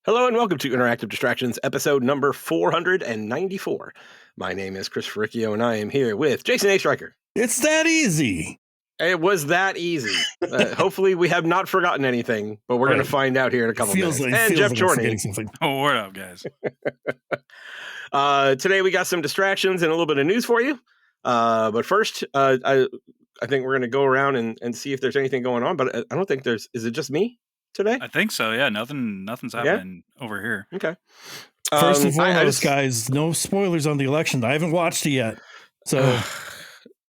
Hello and welcome to Interactive Distractions, episode number 494. My name is Chris Ferricchio, and I am here with Jason A. Stryker. It's that easy. It was that easy. Hopefully, we have not forgotten anything, but we're going to find out here in a couple minutes. And Geoff Chorney. Oh, what up, guys? Today, we got some distractions and a little bit of news for you. But first, I think we're going to go around and see if there's anything going on. But I don't think there's. Is it just me today? I think so. Yeah, nothing's happening over here. Okay. First and foremost, guys, no spoilers on the election. I haven't watched it yet, so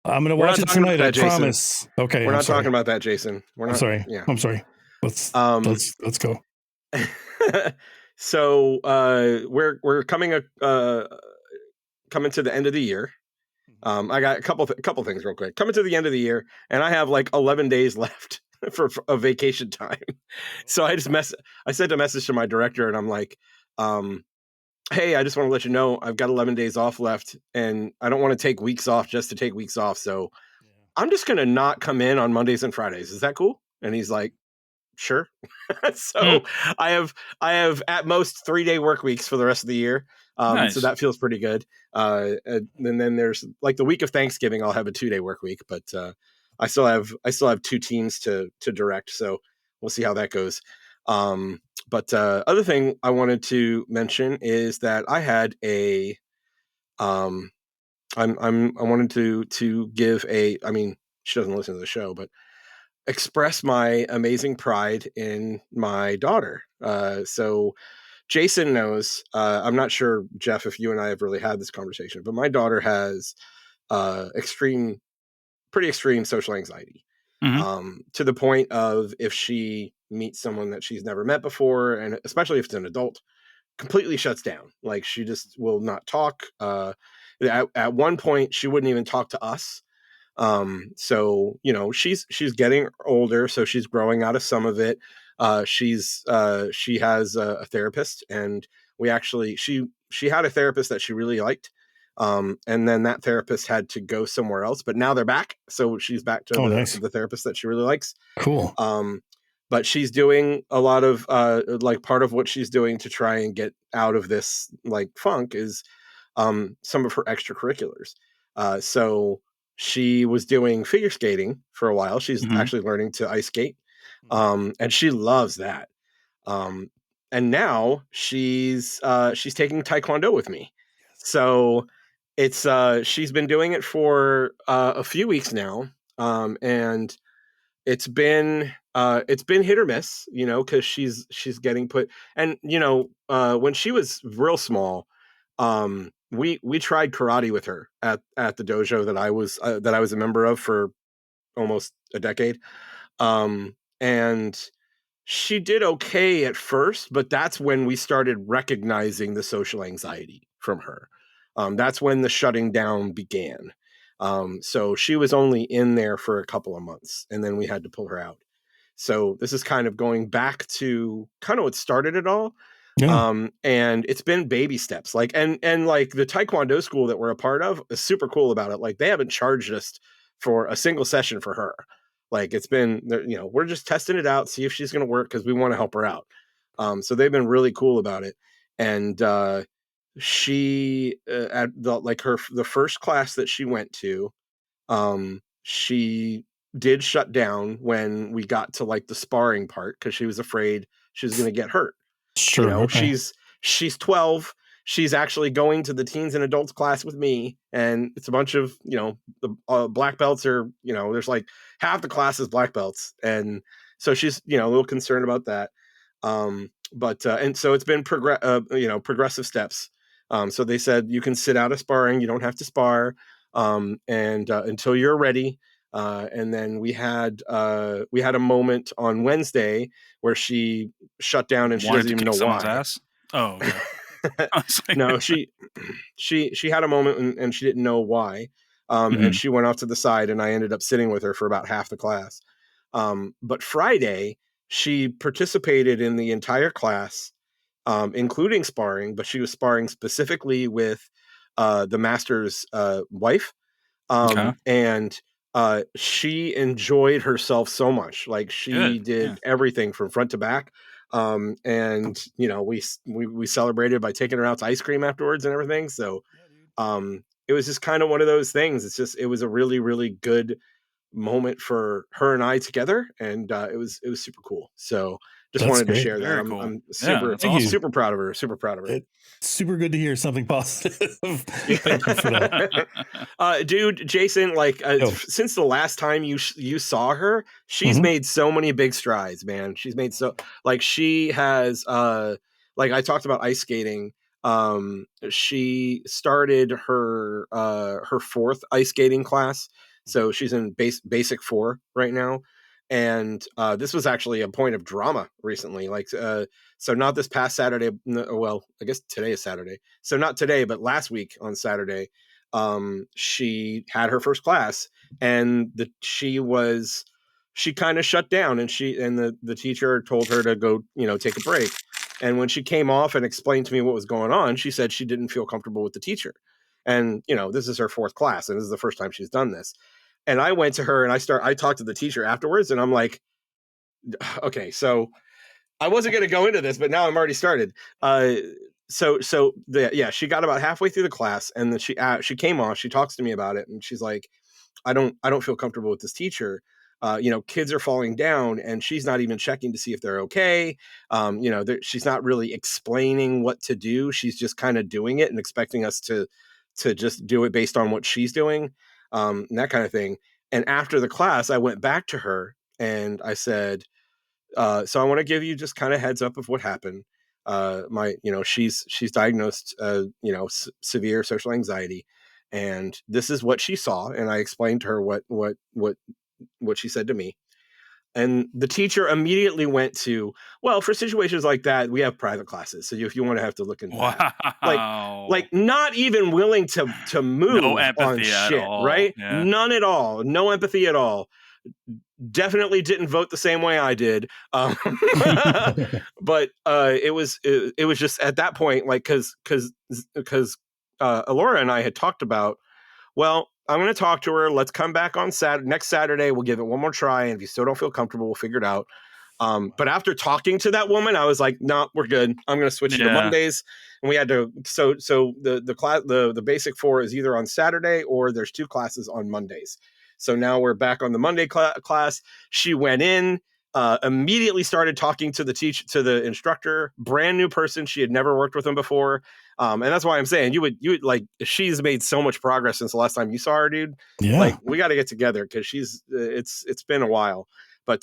I'm going to watch it tonight. I promise. Okay, we're not talking about that, Jason. We're not. I'm sorry. Yeah. I'm sorry. Let's go. So we're coming to the end of the year. I got a couple things real quick. Coming to the end of the year, and I have like 11 days left for a vacation time. So I sent a message to my director, and I'm like, hey, I just want to let you know I've got 11 days off left, and I don't want to take weeks off just to take weeks off. So I'm just going to not come in on Mondays and Fridays. Is that cool? And he's like, sure. So I have at most 3-day work weeks for the rest of the year. Nice. So that feels pretty good. And then there's like the week of Thanksgiving, I'll have a 2-day work week, but I still have 2 teams to direct. So we'll see how that goes. But other thing I wanted to mention is that I had I wanted to give I mean, she doesn't listen to the show, but express my amazing pride in my daughter. So Jason knows, I'm not sure, Geoff, if you and I have really had this conversation, but my daughter has pretty extreme social anxiety. To the point of if she meets someone that she's never met before, and especially if it's an adult, completely shuts down. Like she just will not talk. At one point, she wouldn't even talk to us. So she's getting older, so she's growing out of some of it. She has a therapist, and she had a therapist that she really liked. And then that therapist had to go somewhere else, but now they're back. So she's back to the therapist that she really likes. Cool. But she's doing a lot of like part of what she's doing to try and get out of this like funk is some of her extracurriculars. So she was doing figure skating for a while. She's actually learning to ice skate. And she loves that. And now she's taking Taekwondo with me. So it's she's been doing it for a few weeks now. And it's been hit or miss, because she's getting put, and when she was real small, we tried karate with her at the dojo that I was a member of for almost a decade. And she did okay at first, but that's when we started recognizing the social anxiety from her. That's when the shutting down began. So she was only in there for a couple of months, and then we had to pull her out. So this is kind of going back to kind of what started it all. Yeah. And it's been baby steps, like, and like the Taekwondo school that we're a part of is super cool about it. Like they haven't charged us for a single session for her. Like it's been, we're just testing it out, see if she's going to work, because we want to help her out. So they've been really cool about it. And she at the first class that she went to, she did shut down when we got to like the sparring part, because she was afraid she was going to get hurt. Sure. Okay. She's 12. She's actually going to the teens and adults class with me, and it's a bunch of the black belts are there's like half the class is black belts, and so she's a little concerned about that. But and so it's been progressive steps. So they said you can sit out of sparring, you don't have to spar, and until you're ready. And then we had a moment on Wednesday where she shut down, and she doesn't even know why. Ass? Oh, okay. No, she had a moment and she didn't know why. And she went off to the side, and I ended up sitting with her for about half the class. But Friday, she participated in the entire class, including sparring, but she was sparring specifically with the master's wife. And she enjoyed herself so much. Like she did everything from front to back. And we celebrated by taking her out to ice cream afterwards and everything. So it was just kind of one of those things. It was a really, really good moment for her and I together, and it was super cool. So just wanted to share that. Very cool. I'm super that's awesome. super proud of her. Super proud of her. It's super good to hear something positive. Thank you for that. Dude, Jason, since the last time you saw her, she's made so many big strides, man. She's made she has like I talked about ice skating. She started her fourth ice skating class. So she's in basic 4 right now. And this was actually a point of drama recently. So not this past Saturday. Well, I guess today is Saturday. So not today, but last week on Saturday, she had her first class, and she kind of shut down, and the teacher told her to go, take a break. And when she came off and explained to me what was going on, she said she didn't feel comfortable with the teacher. And, this is her 4th class, and this is the first time she's done this. And I went to her and I talked to the teacher afterwards, and I'm like, okay, so I wasn't going to go into this, but now I'm already started. She got about halfway through the class, and then she came off, she talks to me about it, and she's like, I don't feel comfortable with this teacher. Kids are falling down, and she's not even checking to see if they're okay. She's not really explaining what to do. She's just kind of doing it and expecting us to just do it based on what she's doing, and that kind of thing. And after the class, I went back to her and I said, so I want to give you just kind of heads up of what happened. She's diagnosed, severe social anxiety, and this is what she saw. And I explained to her what she said to me. And the teacher immediately went to, well, for situations like that, we have private classes. So if you want to have to look into that, like not even willing to move no empathy on shit, at all. Right? Yeah. None at all. No empathy at all. Definitely didn't vote the same way I did. But it was just at that point, like, because Alora and I had talked about, well, I'm going to talk to her. Let's come back on next Saturday. We'll give it one more try. And if you still don't feel comfortable, we'll figure it out. But after talking to that woman, I was like, no, we're good. I'm going to switch to Mondays. And we had to, so the class, the basic 4 is either on Saturday or there's 2 classes on Mondays. So now we're back on the Monday class. She went in, immediately started talking to the instructor, brand new person. She had never worked with him before. And that's why I'm saying you would like, she's made so much progress since the last time you saw her, dude. Yeah. Like, we got to get together, because she's it's been a while. But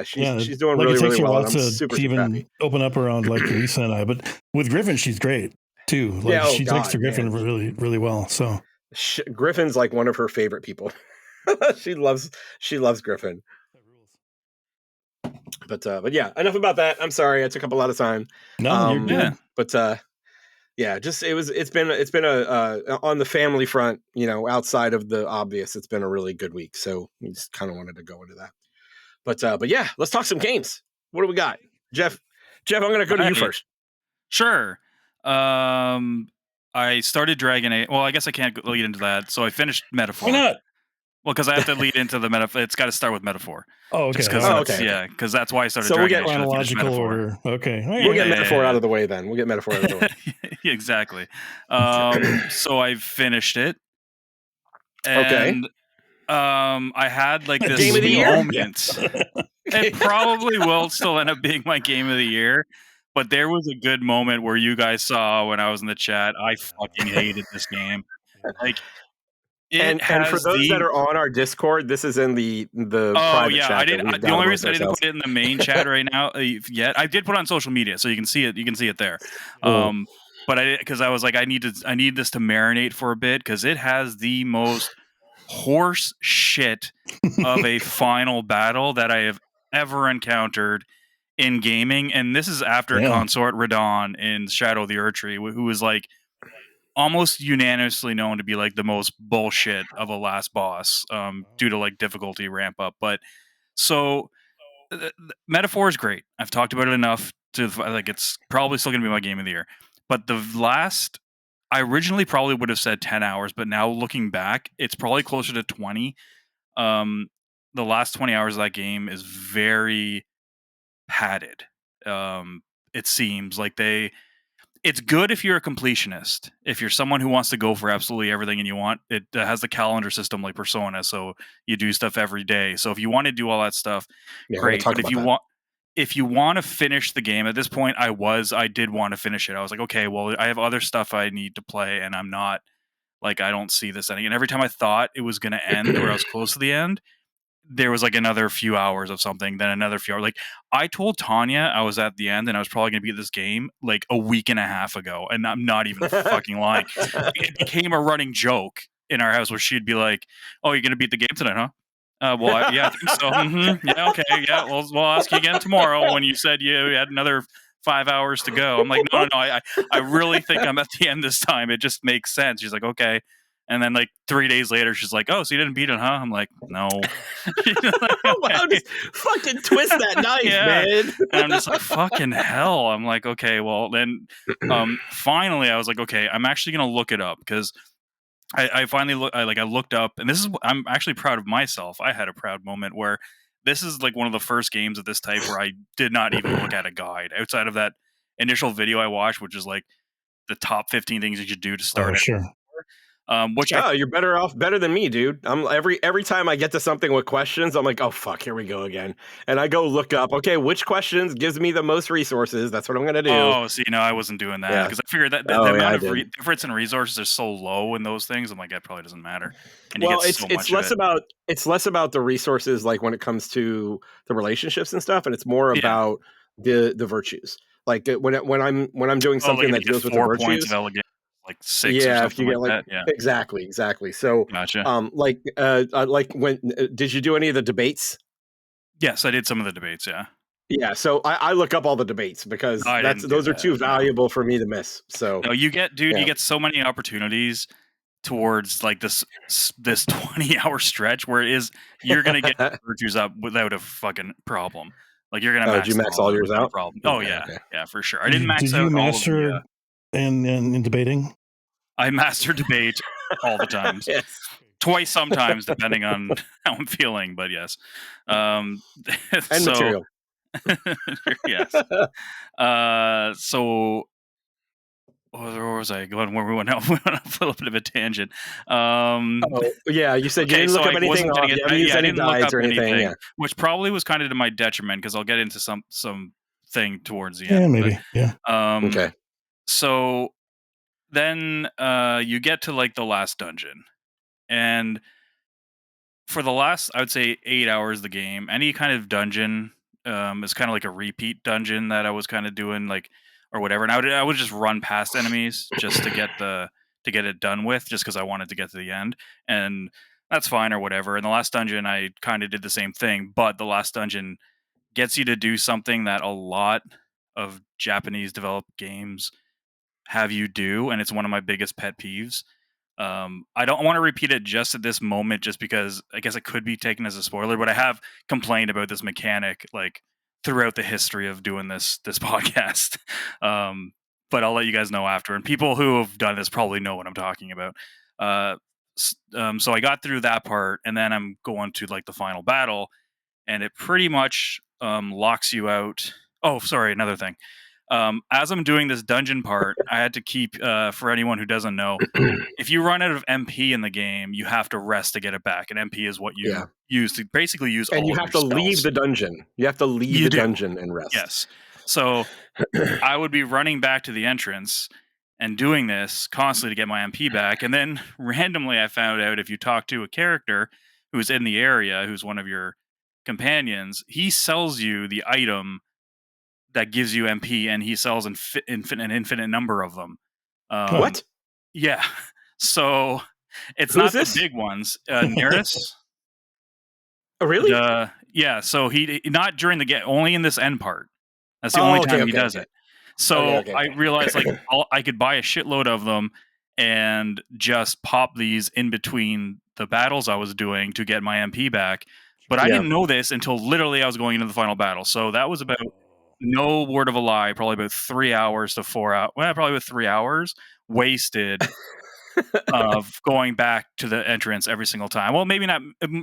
she's doing really, really well. I'm super happy. Open up around like Lisa and I, but with Griffin, she's great too. Like, she takes to Griffin really, really well. So Griffin's like one of her favorite people. she loves Griffin. But yeah, enough about that. I'm sorry, I took up a lot of time. No, you're good. But yeah, just it's been a on the family front, outside of the obvious, it's been a really good week. So we just kind of wanted to go into that. But yeah, let's talk some games. What do we got, Geoff? I'm going to go to you first. Sure. I started Dragon Age. Well, I guess I can't lead into that. So I finished Metaphor. Why not? Well, because I have to lead into the Metaphor. It's got to start with Metaphor. Oh, okay. Yeah, because that's why I started so Dragon Age. Chronological order. Okay. We'll get Metaphor out of the way then. We'll get Metaphor out of the way. Exactly. So I finished it. And, okay. I had like this game of the moment. It probably will still end up being my game of the year. But there was a good moment where you guys saw when I was in the chat. I fucking hated this game. Like, and for those that are on our Discord, this is in the private chat. The only reason I didn't put it in the main chat right now yet, I did put it on social media, so you can see it. You can see it there. But because I was like, I need this to marinate for a bit, because it has the most horse shit of a final battle that I have ever encountered in gaming. And this is after Consort Radon in Shadow of the Erdtree, who was like almost unanimously known to be like the most bullshit of a last boss, due to like difficulty ramp up. But so Metaphor is great. I've talked about it enough to like, it's probably still gonna be my game of the year. But I originally probably would have said 10 hours, but now looking back, it's probably closer to 20. The last 20 hours of that game is very padded. It seems like it's good if you're a completionist. If you're someone who wants to go for absolutely everything and you want it, has the calendar system like Persona, so you do stuff every day. So if you want to do all that stuff, great. But if you want to finish the game at this point, I did want to finish it. I was like, okay, well, I have other stuff I need to play, and I'm not like, I don't see this ending. And every time I thought it was going to end or I was close to the end, there was like another few hours of something, then another few hours. Like, I told Tanya I was at the end and I was probably going to beat this game like a week and a half ago, and I'm not even fucking lying. It became a running joke in our house where she'd be like, "Oh, you're going to beat the game tonight, huh?" Well, yeah, I think so. Mm-hmm. Yeah, okay, yeah. Well, we'll ask you again tomorrow when you said you had another 5 hours to go. I'm like, no. I really think I'm at the end this time. It just makes sense. She's like, okay. And then like 3 days later, she's like, "Oh, so you didn't beat it, huh?" I'm like, "No." Like, wow, just fucking twist that knife, man. And I'm just like, fucking hell. I'm like, okay, well then, finally I was like, okay, I'm actually gonna look it up, because I finally I looked up, and I'm actually proud of myself. I had a proud moment where this is like one of the first games of this type where I did not even look at a guide outside of that initial video I watched, which is like the top 15 things you should do to start. Oh, sure. You're better than me, dude. I'm every time I get to something with questions, I'm like, oh fuck, here we go again. And I go look up, okay, which questions gives me the most resources? That's what I'm gonna do. Oh, see, no, I wasn't doing that because I figured that the amount of difference in resources is so low in those things. I'm like, that probably doesn't matter. And well, it's less about the resources, like when it comes to the relationships and stuff, and it's more about the virtues. Like when I'm doing something that deals with the virtues, like 6 or something, if you get like that. Yeah, exactly. So, gotcha. Like when did you do any of the debates? Yes, I did some of the debates. Yeah. Yeah, so I look up all the debates because those are too valuable for me to miss. So no, you get so many opportunities towards like this 20-hour stretch where you're gonna get virtues up without a fucking problem. Like, you're gonna max. Did you max all yours out? Problem. Oh yeah, yeah, for sure. I didn't max out. Did you master in debating? I master debate all the time. Yes. Twice sometimes, depending on how I'm feeling. But yes, and material. Yes. So where was I going? Where we went off? We went off a little bit of a tangent. You said you didn't look up anything. I didn't look up anything, which probably was kind of to my detriment, because I'll get into some thing towards the end. Yeah, maybe. Yeah. Okay. So then you get to like the last dungeon, and for the last, I would say, 8 hours of the game, any kind of dungeon is kind of like a repeat dungeon that I was kind of doing, like, or whatever. And I would just run past enemies just to get it done with, just because I wanted to get to the end, and that's fine or whatever. And the last dungeon, I kind of did the same thing, but the last dungeon gets you to do something that a lot of Japanese developed games have you do, and it's one of my biggest pet peeves. I don't want to repeat it just at this moment, just because I guess it could be taken as a spoiler, but I have complained about this mechanic like throughout the history of doing this podcast. But I'll let you guys know after, and people who have done this probably know what I'm talking about. So I got through that part, and then I'm going to like the final battle, and it pretty much locks you out. Oh, sorry, another thing. As I'm doing this dungeon part, I had to keep, for anyone who doesn't know, if you run out of MP in the game, you have to rest to get it back. And MP is what you use to basically use all of your spells. And you have to leave the dungeon. You have to leave the dungeon and rest. Yes. So I would be running back to the entrance and doing this constantly to get my MP back. And then randomly I found out, if you talk to a character who's in the area, who's one of your companions, he sells you the item that gives you MP, and he sells an infinite number of them. What? Yeah. So it's not the big ones. Neris. Oh, really? Yeah. So he not during the game, only in this end part. That's the only time he does it. So I realized like I could buy a shitload of them and just pop these in between the battles I was doing to get my MP back. But I didn't know this until literally I was going into the final battle. So that was about, no word of a lie, probably about 3 hours to 4 hours. Well, probably about 3 hours wasted of going back to the entrance every single time. Well, maybe not,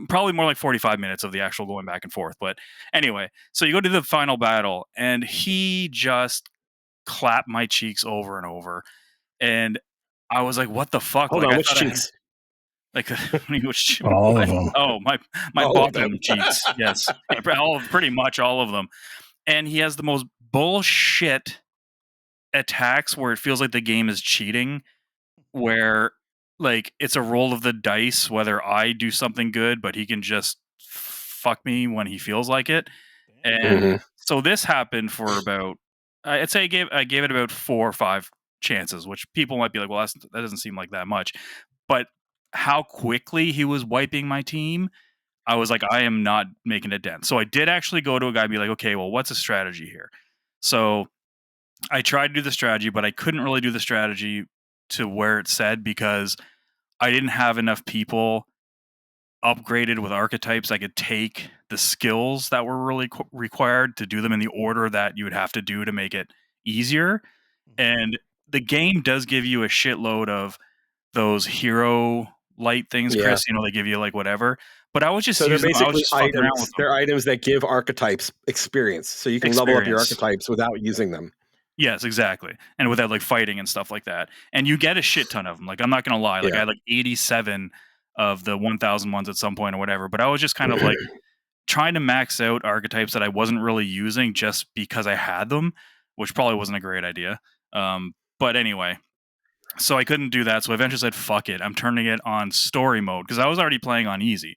probably more like 45 minutes of the actual going back and forth. But anyway, so you go to the final battle, and he just clapped my cheeks over and over. And I was like, what the fuck? Hold like, on, I which thought cheeks? All of them. My All of them. bottom cheeks. Yes. Pretty much all of them. And he has the most bullshit attacks where it feels like the game is cheating, where like it's a roll of the dice whether I do something good, but he can just fuck me when he feels like it. And so this happened for about, I'd say I gave it about 4 or 5 chances, which people might be like, well, that doesn't seem like that much. But how quickly he was wiping my team, I was like, I am not making a dent. So I did actually go to a guy and be like, okay, well, what's a strategy here? So I tried to do the strategy, but I couldn't really do the strategy to where it said, because I didn't have enough people upgraded with archetypes. I could take the skills that were really required to do them in the order that you would have to do to make it easier. And the game does give you a shitload of those hero light things, Chris. They give you like whatever. But I was just they're using them. I was basically just fucking around with them. They're items that give archetypes experience, so you can level up your archetypes without using them. Yes, exactly. And without like fighting and stuff like that. And you get a shit ton of them. Like, I'm not going to lie. Like I had like 87 of the 1,000 ones at some point or whatever. But I was just kind of like trying to max out archetypes that I wasn't really using just because I had them, which probably wasn't a great idea. But anyway, so I couldn't do that. So I eventually said, fuck it. I'm turning it on story mode, because I was already playing on easy.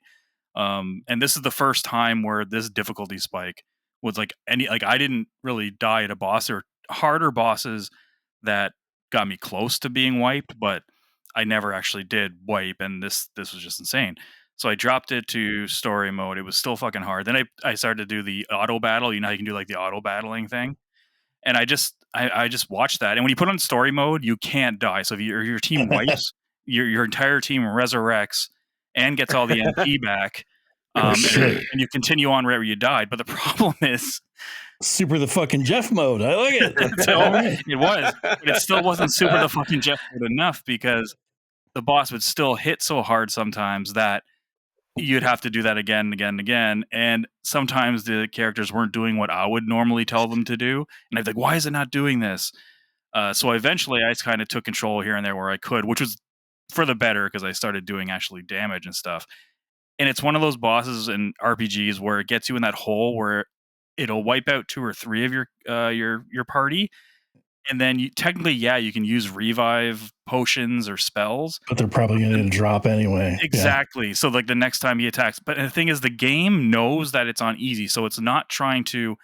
And this is the first time where this difficulty spike was like I didn't really die at a boss, or harder bosses that got me close to being wiped, but I never actually did wipe, and this was just insane. So I dropped it to story mode. It was still fucking hard. Then I started to do the auto battle. You know how you can do like the auto battling thing? And I just watched that. And when you put on story mode, you can't die. So if your team wipes, your entire team resurrects and gets all the MP back. And you continue on right where you died. But the problem is, super the fucking Geoff mode. I like it. It was, but it still wasn't super the fucking Geoff mode enough, because the boss would still hit so hard sometimes that you'd have to do that again and again and again. And sometimes the characters weren't doing what I would normally tell them to do. And I'd be like, why is it not doing this? So eventually I kind of took control here and there where I could, which was for the better, because I started doing actually damage and stuff. And it's one of those bosses in RPGs where it gets you in that hole where it'll wipe out 2 or 3 of your party. And then you can use revive potions or spells, but they're probably going to drop anyway. Exactly. Yeah. So like the next time he attacks, but the thing is, the game knows that it's on easy, so it's not trying to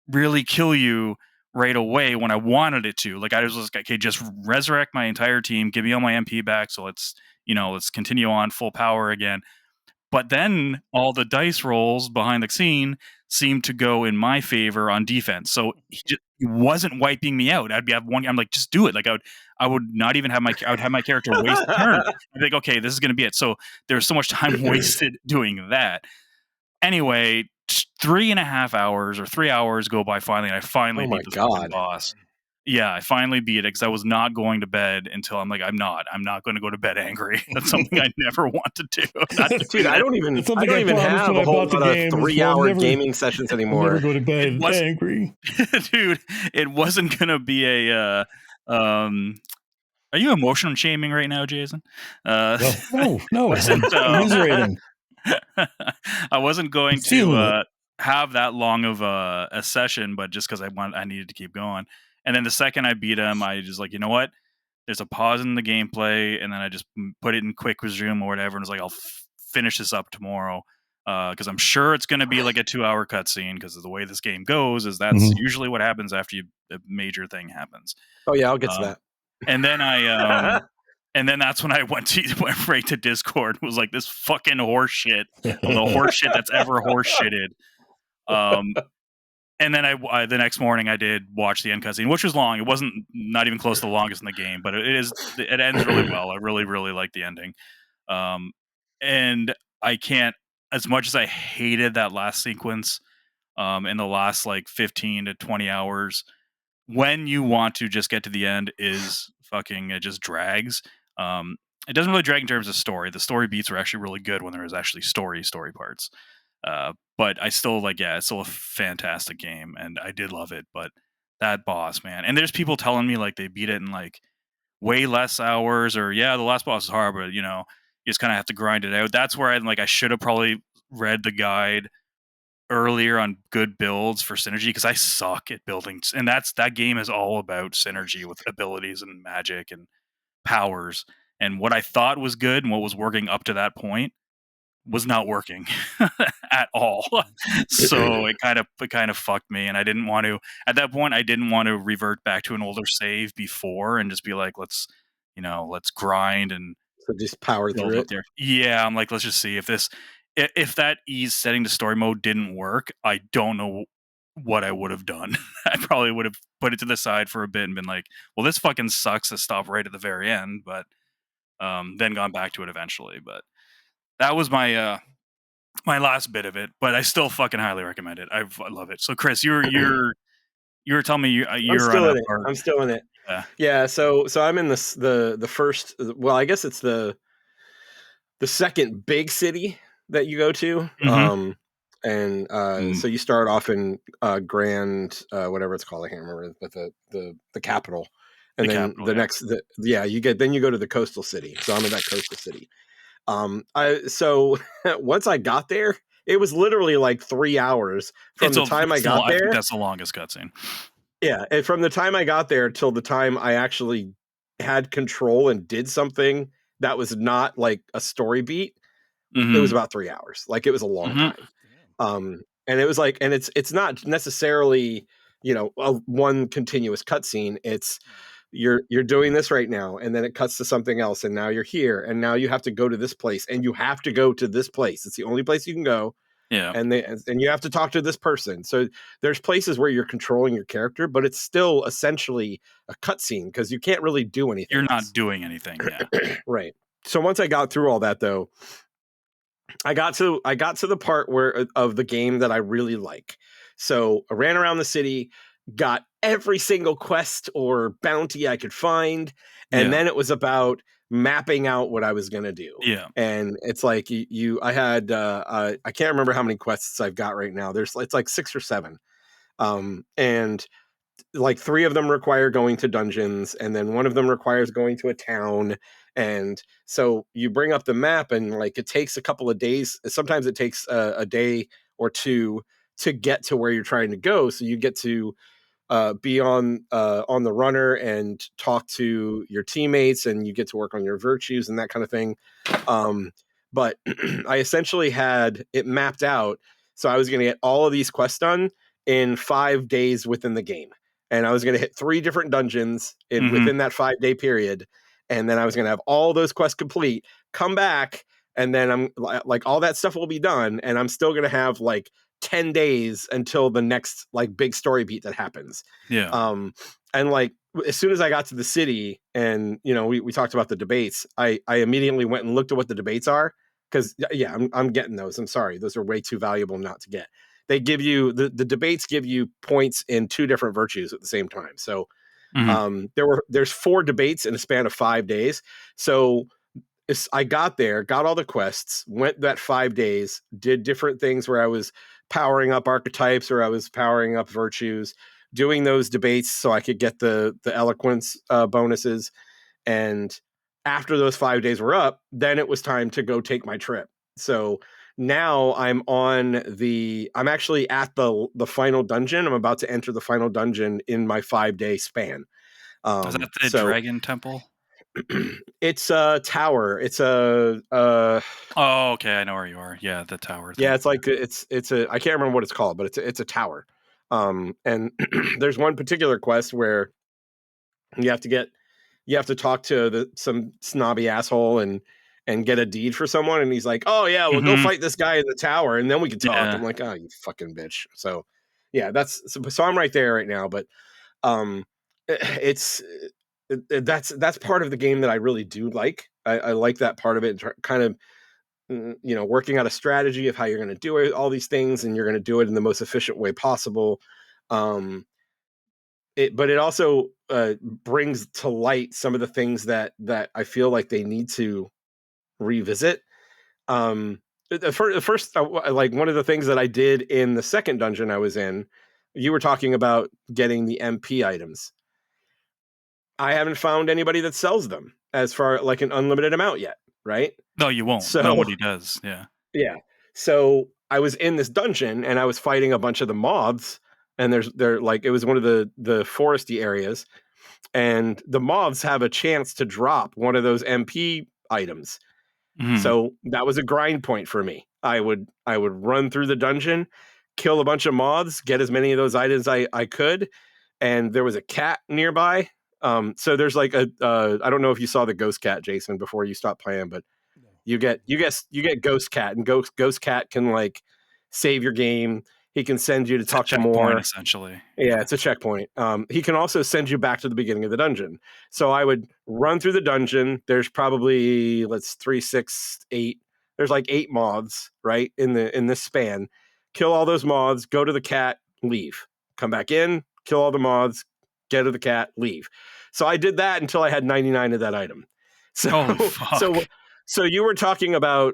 really kill you right away when I wanted it to. Like I was like, okay, just resurrect my entire team, give me all my MP back, so let's continue on full power again. But then all the dice rolls behind the scene seemed to go in my favor on defense. So he wasn't wiping me out. I'm like, just do it. Like I would not even have I would have my character waste a turn. I'd be like, okay, this is going to be it. So there's so much time wasted doing that. Anyway, 3.5 hours or 3 hours go by finally, and I finally beat the fucking boss. Yeah, I finally beat it, because I was not going to bed until I'm like, I'm not going to go to bed angry. That's something I never want to do. Dude, I don't even have a whole lot of 3-hour gaming sessions anymore. Never go to bed angry. Dude, it wasn't going to be a are you emotion shaming right now, Jason? No, I'm commiserating. I wasn't going to have that long of a session, but just because I needed to keep going. And then the second I beat him, I just like, you know what? There's a pause in the gameplay, and then I just put it in quick resume or whatever, and was like, I'll finish this up tomorrow, because I'm sure it's going to be like a 2-hour cutscene, because of the way this game goes. Is that's usually what happens after a major thing happens. Oh yeah, I'll get to that. And then and then that's when I went right to Discord. Was like, this fucking horse shit, the horse shit that's ever horse shitted. And then the next morning I did watch the end cutscene, which was long. It wasn't not even close to the longest in the game, but it ends really well. I really, really like the ending. And I can't, as much as I hated that last sequence, in the last like 15 to 20 hours, when you want to just get to the end is fucking, it just drags. It doesn't really drag in terms of story. The story beats are actually really good when there is actually story parts. But I still it's still a fantastic game, and I did love it. But that boss, man, and there's people telling me like they beat it in like way less hours, or the last boss is hard, but you just kind of have to grind it out. That's where I should have probably read the guide earlier on good builds for synergy, because I suck at building, and that game is all about synergy with abilities and magic and powers. And what I thought was good and what was working up to that point was not working at all. So it kind of fucked me, and I didn't want to at that point. I didn't want to revert back to an older save before and just be like, let's grind and So just power build through up it. there. Yeah, I'm like, let's just see if that ease setting to story mode didn't work. I don't know what I would have done. I probably would have put it to the side for a bit and been like, well, this fucking sucks to stop right at the very end, but then gone back to it eventually. But that was my my last bit of it, but I still fucking highly recommend it. I love it. So Chris, you were telling me I'm you're on still a in it. part. I'm still in it. Yeah. Yeah. So I'm in the first. Well, I guess it's the second big city that you go to. Mm-hmm. So you start off in Grand, whatever it's called. I can't remember, but the capital. And The then capital. the next, you go to the coastal city. So I'm in that coastal city. So once I got there, it was literally like 3 hours from the time I got I think there. that's the longest cutscene. Yeah, and from the time I got there till the time I actually had control and did something that was not like a story beat, it was Mm-hmm. about 3 hours. Like, it was a long Mm-hmm. time. And it was like, and it's not necessarily, one continuous cutscene. It's you're doing this right now, and then it cuts to something else, and now you're here, and now you have to go to this place, and you have to go to this place. It's the only place you can go, Yeah. and you have to talk to this person. So there's places where you're controlling your character, but it's still essentially a cutscene because you can't really do anything You're else. not doing anything. Yeah. Right. So once I got through all that, though, I got to the part where of the game that I really like. So I ran around the city, got every single quest or bounty I could find, and Yeah. then it was about mapping out what I was going to do. Yeah. And it's like I had I can't remember how many quests I've got right now. It's like 6 or 7. And like 3 of them require going to dungeons, and then one of them requires going to a town. And so you bring up the map, and like it takes a couple of days. Sometimes it takes a day or two to get to where you're trying to go. So you get to be on the runner and talk to your teammates, and you get to work on your virtues and that kind of thing. But I essentially had it mapped out, so I was going to get all of these quests done in 5 days within the game, and I was going to hit 3 different dungeons within that 5-day period, and then I was going to have all those quests complete, come back, and then I'm like, all that stuff will be done, and I'm still going to have like 10 days until the next like big story beat that happens. Yeah. And like as soon as I got to the city, and we talked about the debates, I immediately went and looked at what the debates are, because I'm getting those. I'm sorry, those are way too valuable not to get. They give you the debates give you points in 2 different virtues at the same time. So there's 4 debates in a span of 5 days. So I got there, got all the quests, went that 5 days, did different things where I was powering up archetypes or I was powering up virtues, doing those debates so I could get the eloquence bonuses. And after those 5 days were up, then it was time to go take my trip. So now I'm actually at the final dungeon. I'm about to enter the final dungeon in my 5-day span. Is that the dragon temple? It's a tower. It's a oh, okay, I know where you are. Yeah, the tower thing. Yeah, it's like it's a I can't remember what it's called, but it's a tower. And there's one particular quest where you have to talk to some snobby asshole and get a deed for someone, and he's like, "Oh yeah, well go fight this guy in the tower and then we can talk." I'm like, "Oh, you fucking bitch." So yeah, so I'm right there right now, but that's part of the game that I really do like. I like that part of it, kind of, working out a strategy of how you're going to do it, all these things, and you're going to do it in the most efficient way possible. But it also brings to light some of the things that I feel like they need to revisit. The first like one of the things that I did in the second dungeon I was in, you were talking about getting the MP items. I haven't found anybody that sells them as far like an unlimited amount yet, right? No, you won't. So Nobody does. Yeah. yeah. So I was in this dungeon and I was fighting a bunch of the moths, and they're like, it was one of the foresty areas, and the moths have a chance to drop one of those MP items. Mm-hmm. So that was a grind point for me. I would run through the dungeon, kill a bunch of moths, get as many of those items I could, and there was a cat nearby. So there's like a I don't know if you saw the ghost cat, Jason, before you stopped playing, but you get ghost cat, and ghost cat can like save your game. He can send you to talk to more. Essentially. Yeah, it's a checkpoint. He can also send you back to the beginning of the dungeon. So I would run through the dungeon. There's probably 3, 6, 8. There's like 8 moths, right, in this span. Kill all those moths, go to the cat, leave. Come back in, kill all the moths, get to the cat, leave. So I did that until I had 99 of that item. So holy fuck. So you were talking about,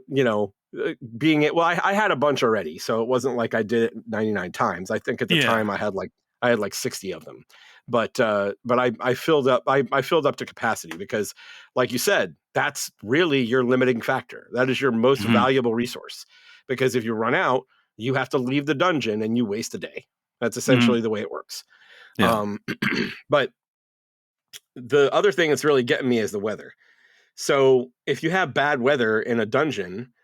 being it. Well, I had a bunch already, so it wasn't like I did it 99 times. I think at the time I had like 60 of them, but I filled up. I filled up to capacity because, like you said, that's really your limiting factor. That is your most valuable resource, because if you run out, you have to leave the dungeon and you waste a day. That's essentially the way it works. Yeah. But the other thing that's really getting me is the weather. So if you have bad weather in a dungeon,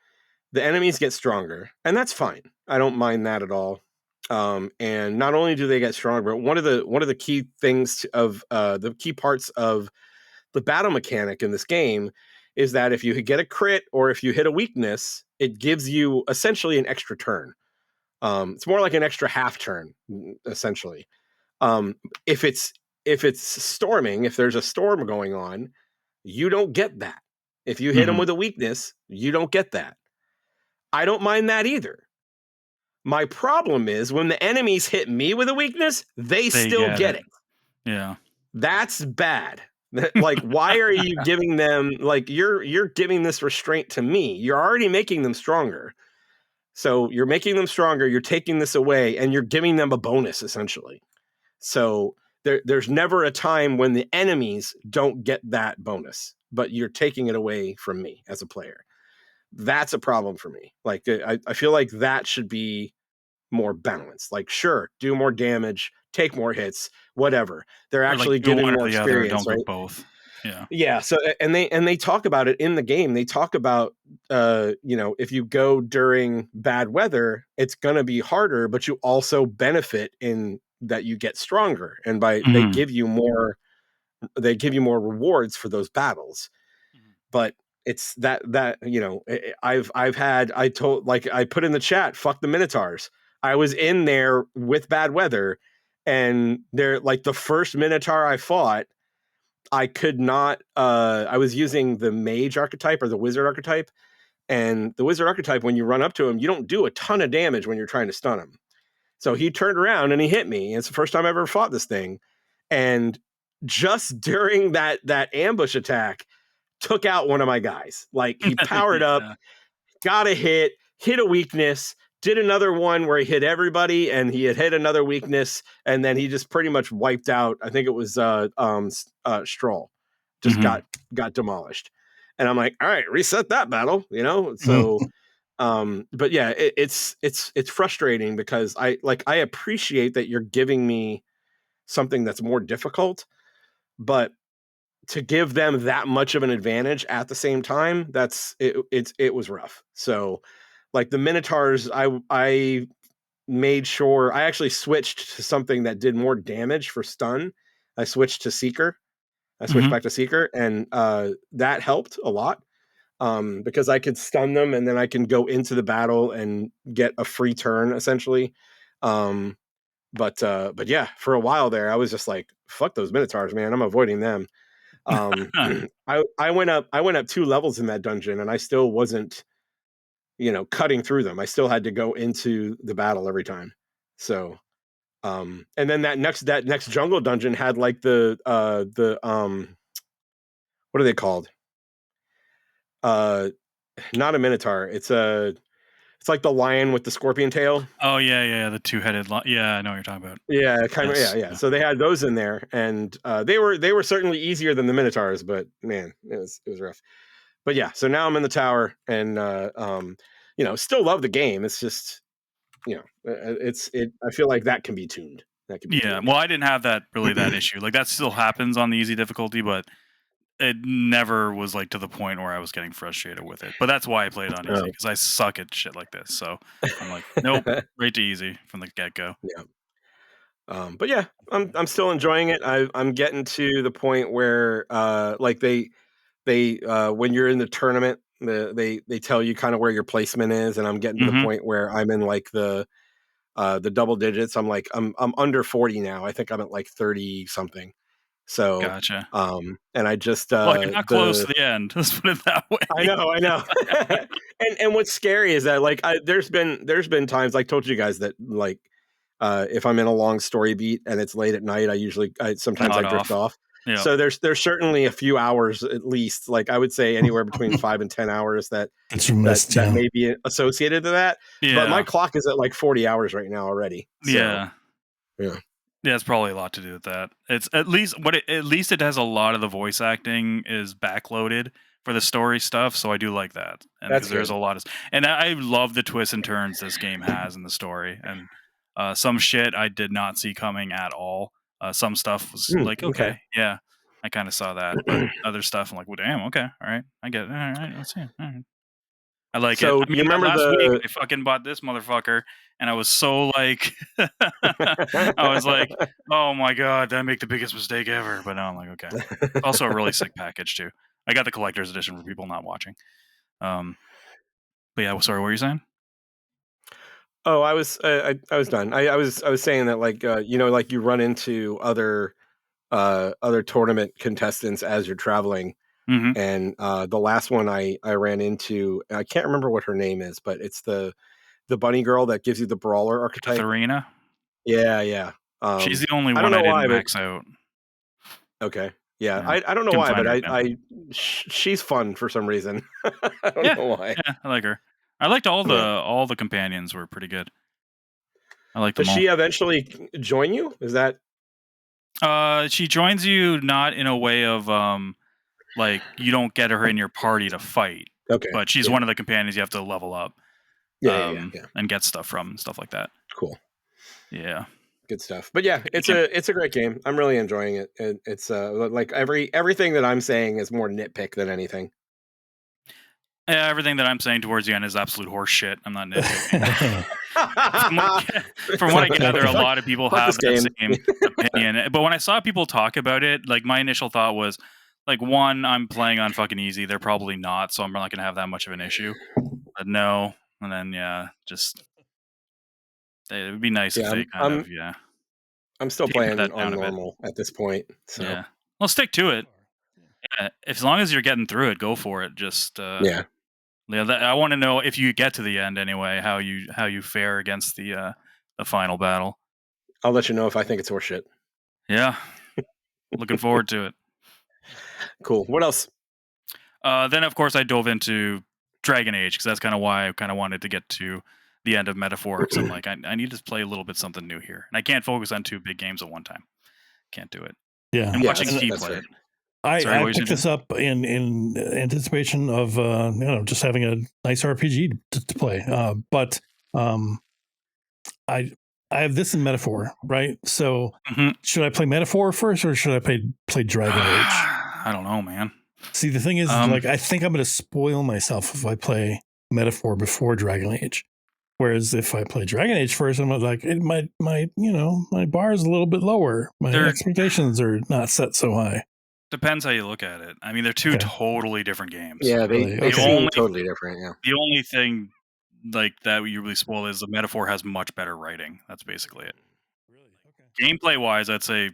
the enemies get stronger, and that's fine. I don't mind that at all. And not only do they get stronger, but one of the key things of the key parts of the battle mechanic in this game is that if you get a crit or if you hit a weakness, it gives you essentially an extra turn. It's more like an extra half turn, essentially. If it's storming, if there's a storm going on, you don't get that. If you hit them with a weakness, you don't get that. I don't mind that either. My problem is when the enemies hit me with a weakness, they still get it. Yeah. That's bad. Like, why are you giving them, like, you're giving this restraint to me? You're already making them stronger. So you're making them stronger, you're taking this away, and you're giving them a bonus, essentially. So there's never a time when the enemies don't get that bonus, but you're taking it away from me as a player. That's a problem for me. Like, I feel like that should be more balanced. Like, sure, do more damage, take more hits, whatever. They're actually giving more experience, right? Both. Yeah. Yeah. So, and they talk about it in the game. They talk about, if you go during bad weather, it's going to be harder, but you also benefit in that you get stronger, and they give you more rewards for those battles. But it's that I put in the chat, fuck the Minotaurs. I was in there with bad weather, and they're like, the first Minotaur I fought, I could not I was using the mage archetype or the wizard archetype, and the wizard archetype, when you run up to him, you don't do a ton of damage when you're trying to stun him. So he turned around and he hit me. It's the first time I ever fought this thing, and just during that ambush attack, took out one of my guys. Like, he powered up, got a hit a weakness, did another one where he hit everybody, and he had hit another weakness, and then he just pretty much wiped out. I think it was Stroll, just got demolished. And I'm like, all right, reset that battle, So, but yeah, it's frustrating because I appreciate that you're giving me something that's more difficult, but to give them that much of an advantage at the same time, it was rough. So, like, the Minotaurs, I made sure I actually switched to something that did more damage for stun. I switched to Seeker. I switched back to Seeker, and that helped a lot, because I could stun them, and then I can go into the battle and get a free turn, essentially. But yeah, for a while there, I was just like, fuck those Minotaurs, man. I'm avoiding them. I went up 2 levels in that dungeon, and I still wasn't, cutting through them. I still had to go into the battle every time. So, And then that next jungle dungeon had like the what are they called? Not a minotaur. It's like the lion with the scorpion tail. Oh yeah, the two-headed. Yeah, I know what you're talking about. Yeah, kind of. Yes. Yeah. So they had those in there, and they were certainly easier than the minotaurs, but man, it was rough. But yeah, so now I'm in the tower, and still love the game. It's just I feel like that can be tuned. That can be Yeah, tuned. well, I didn't have that issue. Like that still happens on the easy difficulty, but it never was like to the point where I was getting frustrated with it. But that's why I played on easy, because I suck at shit like this. So I'm like, nope, right to easy from the get go. Yeah. But yeah, I'm still enjoying it. I'm getting to the point where like they when you're in the tournament, they tell you kind of where your placement is, and I'm getting to the point where I'm in like the double digits. I'm under 40 now. I think I'm at like 30 something. So gotcha. And I just well, you're not close to the end. Let's put it that way. I know. and what's scary is that like there's been times, like told you guys, that like if I'm in a long story beat and it's late at night, sometimes I drift off. Yeah. So there's certainly a few hours at least, like I would say anywhere between 5 and 10 hours that may be associated to that. Yeah. But my clock is at like 40 hours right now already. So, yeah. Yeah. Yeah, it's probably a lot to do with that. It's at least it has a lot of the voice acting is backloaded for the story stuff, so I do like that. And because there's a lot of, and I love the twists and turns this game has in the story, and some shit I did not see coming at all. Some stuff was like, okay, yeah, I kind of saw that, but other stuff I'm like, well, damn, okay, all right, I get it. All right, let's see. All right. I like it. I mean, you remember last week I fucking bought this motherfucker, and I was so like, I was like, oh my god, did I make the biggest mistake ever? But now I'm like, okay. Also a really sick package too. I got the collector's edition for people not watching. But yeah, sorry, what were you saying? Oh, I was done. I was saying that like like you run into other tournament contestants as you're traveling. And the last one I ran into, I can't remember what her name is, but it's the bunny girl that gives you the brawler archetype. Katharina? Yeah. She's the only one I didn't max out. Okay. Yeah. I don't know why, but she's fun for some reason. I don't know why. Yeah, I like her. I liked all the companions were pretty good. I like them. Does she eventually join you? Is that she joins you not in a way of like you don't get her in your party to fight. Okay. But she's one of the companions you have to level up. Yeah. And get stuff from and stuff like that. Cool. Yeah. Good stuff. But yeah, it's a great game. I'm really enjoying it. It's like everything that I'm saying is more nitpick than anything. Yeah, everything that I'm saying towards the end is absolute horse shit. I'm not nitpicking. From what I gather, a lot of people have the same opinion. But when I saw people talk about it, like my initial thought was, like, one, I'm playing on fucking easy. They're probably not, so I'm not going to have that much of an issue. But no, and then just it would be nice if they I'm still playing on normal at this point. So yeah, well, stick to it. Yeah, as long as you're getting through it, go for it. Just yeah. I want to know if you get to the end anyway, how you fare against the final battle. I'll let you know if I think it's horseshit. Yeah, looking forward to it. Cool. What else? Then of course I dove into Dragon Age because that's kind of why I kind of wanted to get to the end of Metaphor. Because I'm like, I need to play a little bit something new here, and I can't focus on 2 big games at one time. Can't do it. Yeah, I'm watching Steve play it. I picked this up in anticipation of just having a nice RPG to play. But I have this in Metaphor, right? So should I play Metaphor first or should I play Dragon Age? I don't know, man. See, the thing is, like, I think I'm going to spoil myself if I play Metaphor before Dragon Age. Whereas if I play Dragon Age first, I'm like, my bar is a little bit lower. My expectations are not set so high. Depends how you look at it. I mean, they're 2 totally different games. Yeah, they seem totally different. Yeah. The only thing like that you really spoil is the Metaphor has much better writing. That's basically it. Really? Okay. Gameplay wise, I'd say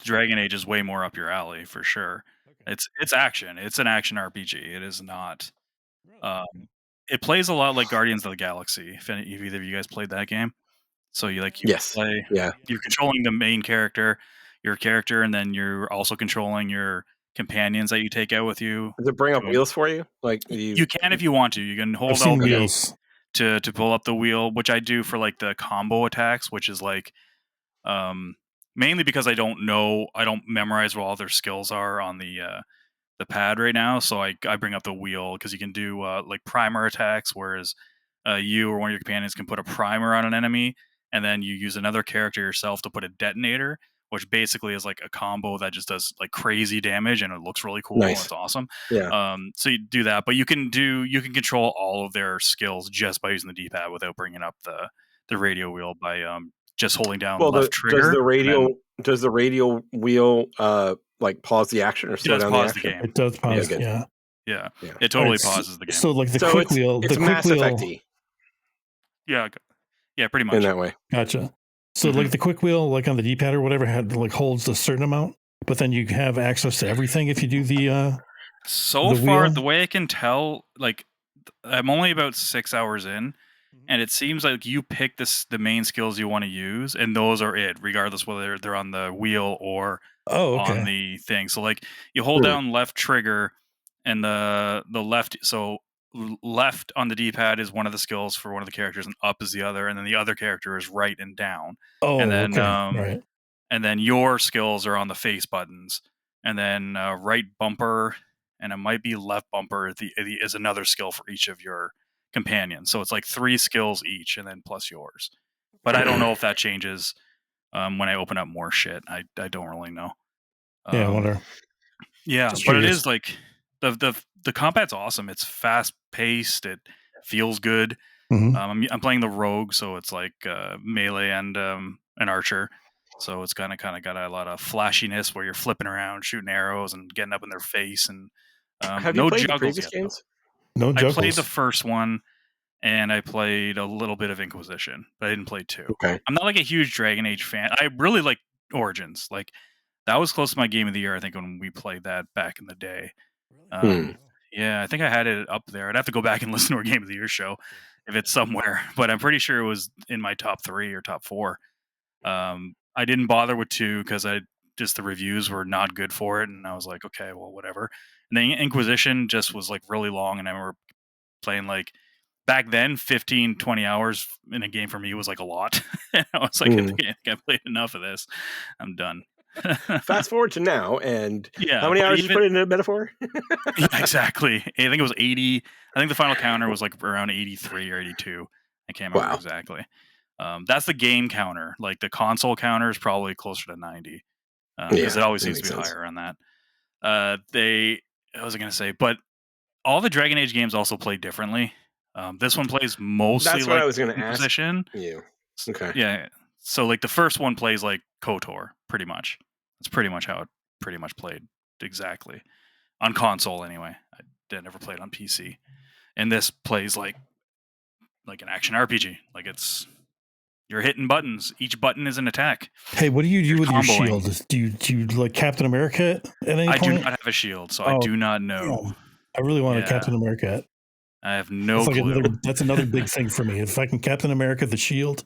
Dragon Age is way more up your alley for sure. Okay. It's action. It's an action RPG. It is not. It plays a lot like Guardians of the Galaxy. If either of you guys played that game. So you Yes. play. Yeah. You're controlling the main character, your character, and then you're also controlling your companions that you take out with you. Does it bring up To wheels for you? Like You can if you want to. You can I've hold seen LB wheels. to pull up the wheel, which I do for like the combo attacks, which is like um mainly because I don't memorize what all their skills are on the pad right now, so I bring up the wheel because you can do like primer attacks, whereas you or one of your companions can put a primer on an enemy, and then you use another character yourself to put a detonator, which basically is like a combo that just does like crazy damage, and it looks really cool and nice. it's awesome. Yeah. So you do that, but you can control all of their skills just by using the D-pad without bringing up the radio wheel by just holding down Well, left trigger, and then does the radio wheel like pause the action or it slow does down the pause the action? game. It does Okay, pause. good. Yeah. Yeah, Yeah. it All totally right. pauses the game. So like the So quick wheel, it's Mass Effect-y Yeah, yeah, pretty in much. that way. gotcha. So Mhm. like the quick wheel, like on the D-pad or whatever, had like holds a certain amount, but then you have access to everything if you do So the far, wheel. the way I can tell, like I'm only about 6 hours in, and it seems like you pick the main skills you want to use, and those are it, regardless whether they're on the wheel or Oh, on okay. the thing. So like you hold Hmm. down left trigger, and the left left on the D-pad is one of the skills for one of the characters, and up is the other, and then the other character is right and down, and Oh, then okay. Right. your skills are on the face buttons, and then right bumper, and it might be left bumper is another skill for each of your companions. So it's like 3 skills each, and then plus yours. But I don't know if that changes when I open up more shit. I don't really know. Yeah, I Um, wonder. yeah, Just but it curious. is like the combat's awesome. It's fast paced. It feels good. Mhm. I'm playing the rogue, so it's like melee and an archer. So it's kind of got a lot of flashiness where you're flipping around, shooting arrows, and getting up in their face. And Have you no played the juggles previous yet, though. games? No I played the juggles. first one, and I played a little bit of Inquisition, but I didn't play 2. Okay. I'm not like a huge Dragon Age fan. I really like Origins. Like that was close to my game of the year, I think, when we played that back in the day. Hmm. Yeah, I think I had it up there. I'd have to go back and listen to our Game of the Year show if it's somewhere, but I'm pretty sure it was in my top 3 or top 4. I didn't bother with 2 because I just the reviews were not good for it, and I was like, okay, well, whatever. And then Inquisition just was like really long, and I remember playing like back then 15, 20 hours in a game for me was like a lot. And I was like, Hmm. I think I played enough of this. I'm done. Fast forward to now, and how Yeah, many but hours did you even put into Metaphor? yeah, exactly. I think it was 80. I think the final counter was like around 83 or 82. I can't remember Wow. exactly. That's the game counter. Like the console counter is probably closer to 90 because Yeah, it always that seems to makes be sense. higher on that. I was going to say, but all the Dragon Age games also play differently. This one plays mostly That's what I like was going to ask Inquisition. you. Okay. Yeah. So like the first one plays like KOTOR, pretty much. That's pretty much how it pretty much played exactly on console anyway. I never played on PC. And this plays like an action RPG. Like you're hitting buttons. Each button is an attack. Hey, what do you You're do with your comboing. shield? Do you like Captain America at any I do point? not have a shield, so I Oh, do not know. damn. I really want a Yeah, Captain America. I have no clue. That's another big thing for me. If I can Captain America the shield.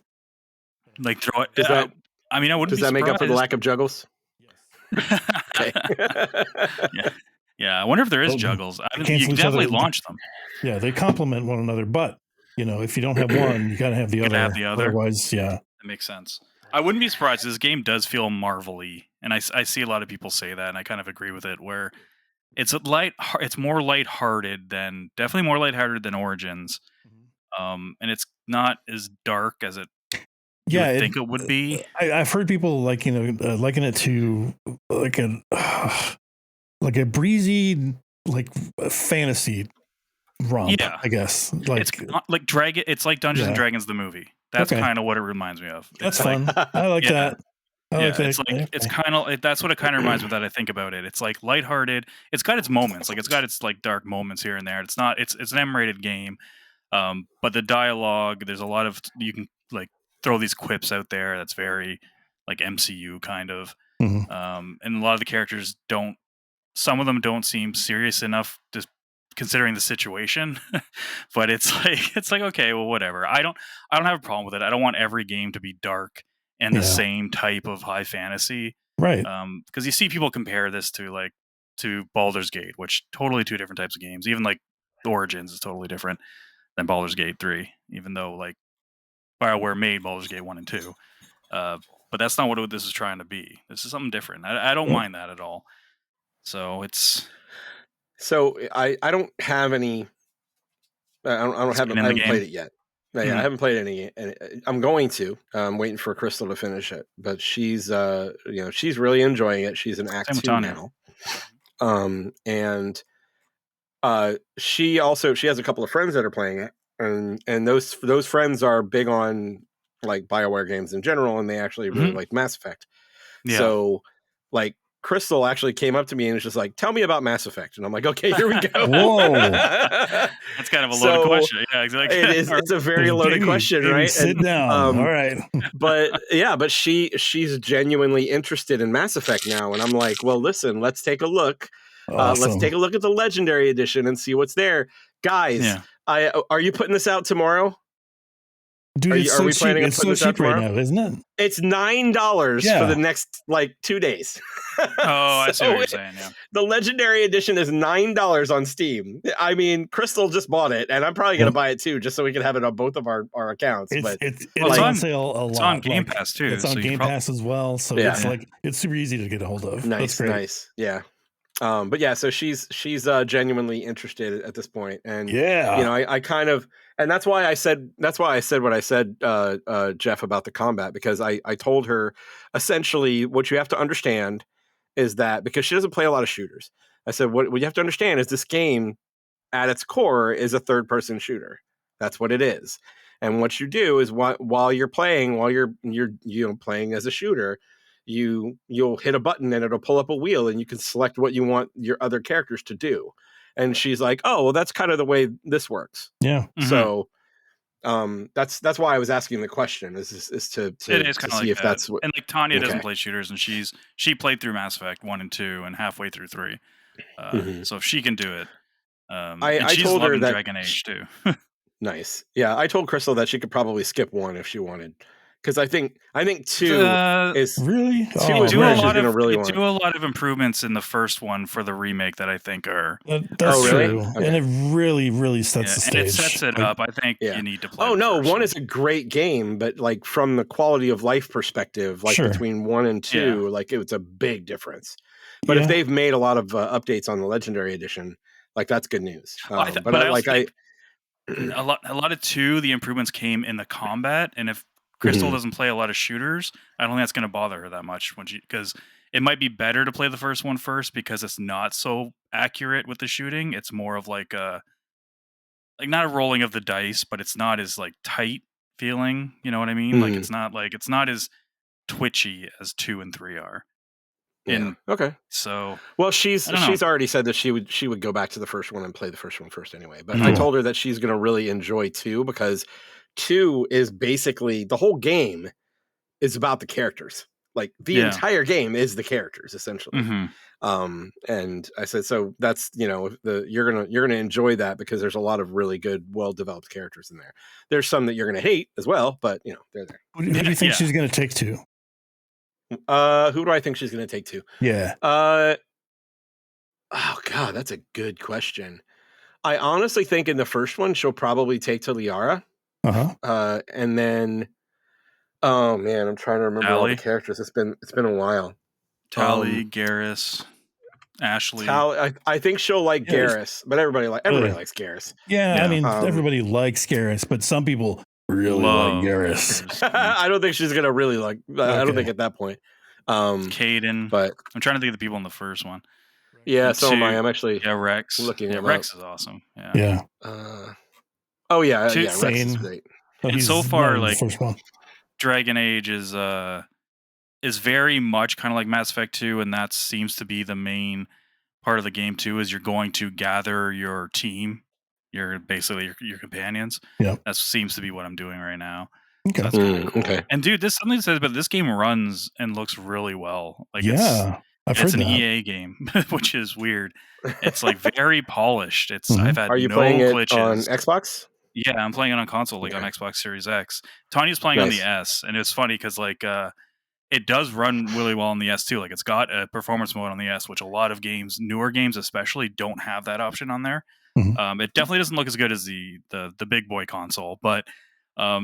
Like throw it. Does that I mean, I wouldn't does be that make up for the surprised. lack of juggles? Okay. Yeah, yeah. I wonder if there is Oh, juggles. they You cancel can each other. definitely launch them. Yeah, they complement one another, but if you don't have one, you got to have the You gotta other. have the other. Otherwise, yeah. That makes sense. I wouldn't be surprised. This game does feel Marvel-y, and I see a lot of people say that, and I kind of agree with it. Where it's more lighthearted than definitely more lighthearted than Origins, and it's not as dark as you Yeah, would think it would be. I've heard people liken it to like a like a breezy like fantasy romp, Yeah, I guess. it's not like Dragon. It's like Dungeons and Yeah. Dragons the movie. That's Okay. kind of what it reminds me of. That's It's like fun. I like yeah, that. I like yeah. that. It's Okay. kind of that's what it kind of reminds me that I think about it. It's like lighthearted. It's got its moments. Like it's got its like dark moments here and there. It's not. It's an M-rated game. But the dialogue, there's a lot of you can like throw these quips out there. That's very like MCU kind of. Mhm. And a lot of the characters don't. Some of them don't seem serious enough to considering the situation. But it's like okay, well, whatever. I don't have a problem with it. I don't want every game to be dark and the same type of high fantasy, right? Because you see people compare this to Baldur's Gate, which totally two different types of games. Even like Origins is totally different than Baldur's Gate 3, even though like BioWare made Baldur's Gate 1 and 2. But that's not what this is trying to be. This is something different. I don't mind that at all. So it's. So I don't have any. I haven't played it yet. I haven't played any. I'm going to. I'm waiting for Crystal to finish it, but she's she's really enjoying it. She's in Act 2 now. And she has a couple of friends that are playing it, and those friends are big on like BioWare games in general, and they actually really like Mass Effect. Yeah. So like Crystal actually came up to me and was just like, "Tell me about Mass Effect," and I'm like, "Okay, here we go." Whoa, that's kind of a loaded question. Yeah, exactly. It is. It's a very loaded question, right? Sit down. All right. but she's genuinely interested in Mass Effect now, and I'm like, well, listen, let's take a look. Awesome. Let's take a look at the Legendary Edition and see what's there, guys. Yeah. Are you putting this out tomorrow? Dude, are we planning on putting this out tomorrow? Right now, isn't it? It's $9 for the next like 2 days. I see what you're saying. Yeah, the Legendary Edition is $9 on Steam. I mean, Crystal just bought it, and I'm probably gonna buy it too, just so we can have it on both of our accounts. It's on sale a lot. It's on Game Pass too. It's on Game Pass as well, so it's super easy to get a hold of. Nice, yeah. But yeah, so she's genuinely interested at this point, and I kind of, and that's why I said what I said, Geoff, about the combat, because I told her essentially what you have to understand is that, because she doesn't play a lot of shooters, I said what you have to understand is this game at its core is a third person shooter. That's what it is, and what you do is while you're playing playing as a shooter, you'll hit a button and it'll pull up a wheel and you can select what you want your other characters to do. And she's like, oh, well, that's kind of the way this works. Yeah. Mm-hmm. So that's why I was asking the question is to it is kind of see like if that. that's what. And like Tanya doesn't play shooters, and she played through Mass Effect 1 and 2 and halfway through 3. So if she can do it, I she's told her loving that Dragon Age too. Nice. Yeah, I told Crystal that she could probably skip 1 if she wanted, because I think 2 is really do a lot of improvements in the first one for the remake that I think are that's true, okay. And it really sets the stage. And it sets it up. I think you need to play. Oh no, 1 is a great game, but like from the quality of life perspective, like between 1 and 2, like it's a big difference. But if they've made a lot of updates on the Legendary Edition, like that's good news. A lot of 2, the improvements came in the combat, and if Crystal doesn't play a lot of shooters, I don't think that's going to bother her that much, because it might be better to play the first one first because it's not so accurate with the shooting. It's more of like not a rolling of the dice, but it's not as like tight feeling. You know what I mean? Like it's not as twitchy as 2 and 3 are. Okay. So she's already said that she would go back to the first one and play the first one first anyway. But I told her that she's going to really enjoy 2, because 2 is basically the whole game is about the characters. Like the entire game is the characters essentially. And I said, so that's you're gonna enjoy that, because there's a lot of really good, well developed characters in there. There's some that you're gonna hate as well, but they're there. Who do you think she's gonna take to? Who do I think she's gonna take to? Yeah. Oh God, that's a good question. I honestly think in the first one she'll probably take to Liara. And then, oh man, I'm trying to remember all the characters. It's been a while. Tali, Garrus, Ashley. I think she'll like Garrus, but everybody likes Garrus. Yeah, I mean, everybody likes Garrus, but some people really like Garrus. I don't think she's gonna really like. I don't think at that point. Caden, but I'm trying to think of the people in the first one. Yeah, so am I. I'm actually Rex. Looking at Rex is awesome. Yeah. Rex is great. And so far, like Dragon Age is very much kind of like Mass Effect 2, and that seems to be the main part of the game too. Is you're going to gather your team, your companions. Yeah, that seems to be what I'm doing right now. Okay, so that's kind of cool. Okay. And dude, something says, but this game runs and looks really well. Like It's an EA game, which is weird. It's like very polished. I've had Are you no playing it glitches on Xbox? Yeah, I'm playing it on console, like on Xbox Series X. Tanya's playing on the S, and it's funny because like it does run really well on the S too. Like it's got a performance mode on the S, which a lot of games, newer games especially, don't have that option on there. It definitely doesn't look as good as the big boy console, but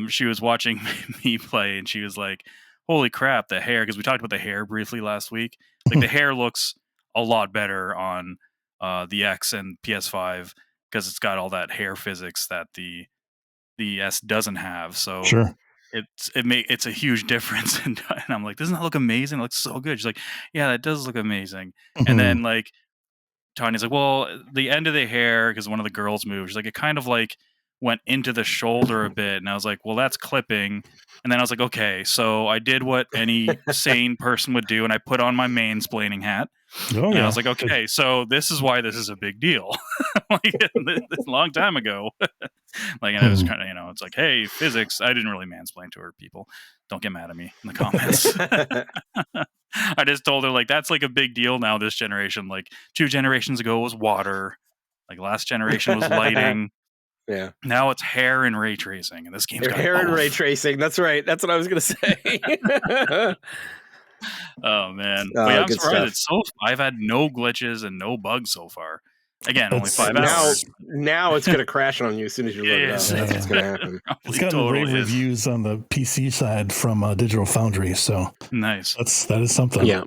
she was watching me play, and she was like, "Holy crap, the hair!" Because we talked about the hair briefly last week. Like the hair looks a lot better on the X and PS5 because it's got all that hair physics that the S doesn't have. So it's a huge difference. And I'm like, doesn't that look amazing? It looks so good. She's like, yeah, that does look amazing. And then like Tanya's like, well, the end of the hair, because one of the girls moved, she's like, it kind of like went into the shoulder a bit. And I was like, well, that's clipping. And then I was like, okay, so I did what any sane person would do, and I put on my mansplaining hat. And I was like, okay, so this is why this is a big deal. Like a long time ago. Like, and I was kind of, it's like, hey, physics. I didn't really mansplain to her, people. Don't get mad at me in the comments. I just told her, like, that's like a big deal now, this generation. Like 2 generations ago was water. Like last generation was lighting. Yeah. Now it's hair and ray tracing, and this game's got hair and ray tracing. That's right. That's what I was gonna say. Oh man, but yeah, I'm surprised. It's I've had no glitches and no bugs so far. Again, only 5 hours. Now it's gonna crash on you as soon as you load it up. That's what's gonna happen. It's gotten rave reviews on the PC side from Digital Foundry, so nice. That is something. Yeah.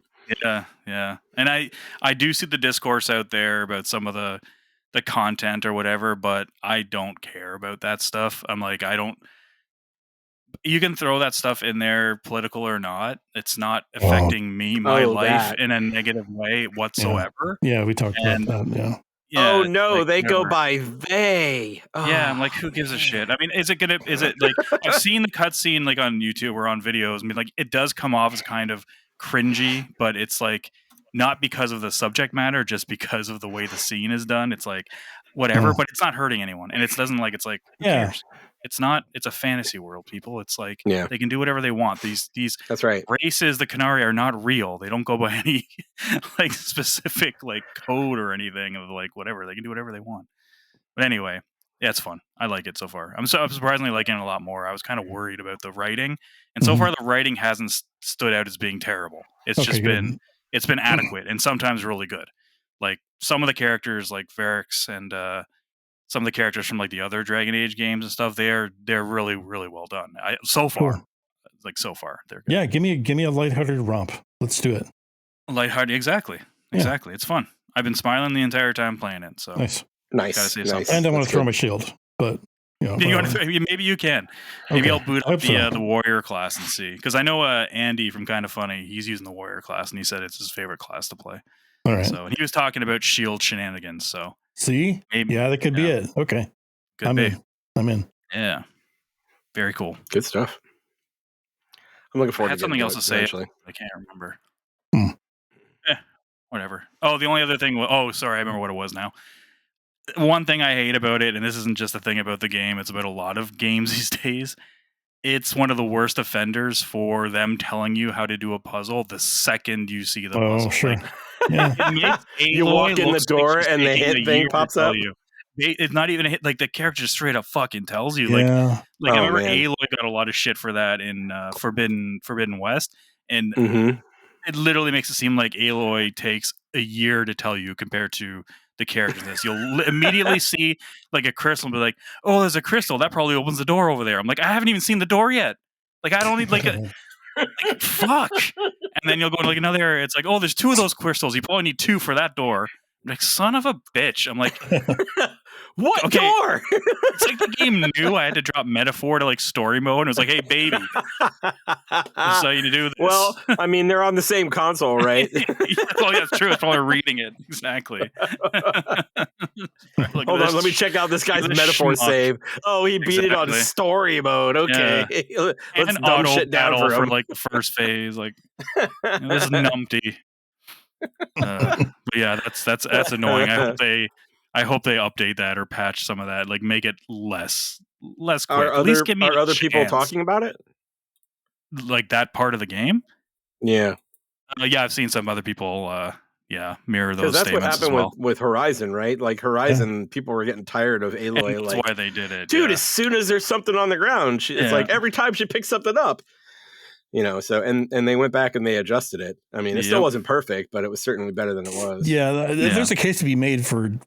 And I do see the discourse out there about some of the content or whatever, but I don't care about that stuff. I'm like, you can throw that stuff in there, political or not. It's not affecting my life in a negative way whatsoever. Yeah, we talked about that. Yeah, oh no, like, they go by they. Oh. Yeah, I'm like, who gives a shit? I mean, is it like I've seen the cutscene like on YouTube or on videos. I mean, like it does come off as kind of cringy, but it's like not because of the subject matter, just because of the way the scene is done. It's like whatever, but it's not hurting anyone, and it doesn't like it's like who cares? It's not. It's a fantasy world, people. It's like they can do whatever they want. These that's right. Races, the Canary, are not real. They don't go by any like specific like code or anything of like whatever. They can do whatever they want. But anyway, yeah, it's fun. I like it so far. I'm surprisingly liking it a lot more. I was kind of worried about the writing, and so far the writing hasn't stood out as being terrible. It's just been adequate and sometimes really good. Like some of the characters, like Varix and some of the characters from like the other Dragon Age games and stuff, they're really, really well done. So far, they're good. Yeah, give me a lighthearted romp. Let's do it. Lighthearted, exactly. It's fun. I've been smiling the entire time playing it. So nice. Gotta say something. And I want to throw my shield, but maybe you can. Maybe I'll boot up the warrior class and see, because I know Andy from Kind of Funny. He's using the warrior class, and he said it's his favorite class to play. All right. So he was talking about shield shenanigans. So see, maybe that could be it. Okay, I'm in. Yeah, very cool. Good stuff. I'm looking forward. I had something else to say. Eventually. I can't remember. Whatever. Oh, the only other thing. Oh, sorry, I remember what it was now. One thing I hate about it, and this isn't just a thing about the game, it's about a lot of games these days. It's one of the worst offenders for them telling you how to do a puzzle the second you see the puzzle. Sure. Like, you walk in the door and the hit thing pops up. It's not even a hit. Like the character just straight up fucking tells you. I remember Aloy got a lot of shit for that in Forbidden West, and it literally makes it seem like Aloy takes a year to tell you compared to the characters in this. You'll immediately see like a crystal and be like, oh, there's a crystal that probably opens the door over there. I'm like, I haven't even seen the door yet. Like I don't need like fuck. And then you'll go to like another area. It's like, oh, there's 2 of those crystals. You probably need 2 for that door. I'm like, son of a bitch. I'm like, what door? It's like the game knew I had to drop metaphor to like story mode. And it was like, hey, baby, that's how you do this. Well, I mean, they're on the same console, right? Well, yeah, it's true. It's probably reading it. Exactly. Hold on. Let me check out this guy's metaphor save. Oh, he beat it on story mode. Okay. Yeah. Let's dumb shit down for like the first phase. Like, this is numpty. But yeah, that's annoying. I hope they update that or patch some of that, like make it less quick. At least give me are other people talking about it? Like that part of the game? Yeah. Yeah, I've seen some other people mirror Because those that's what statements as happened well. with Horizon, right? Like Horizon, people were getting tired of And Aloy. that's Like, why they did it. dude, Yeah. as soon as there's something on the ground, it's like every time she picks something up, so and they went back and they adjusted it. I mean, it still wasn't perfect, but it was certainly better than it was. Yeah, there's a case to be made for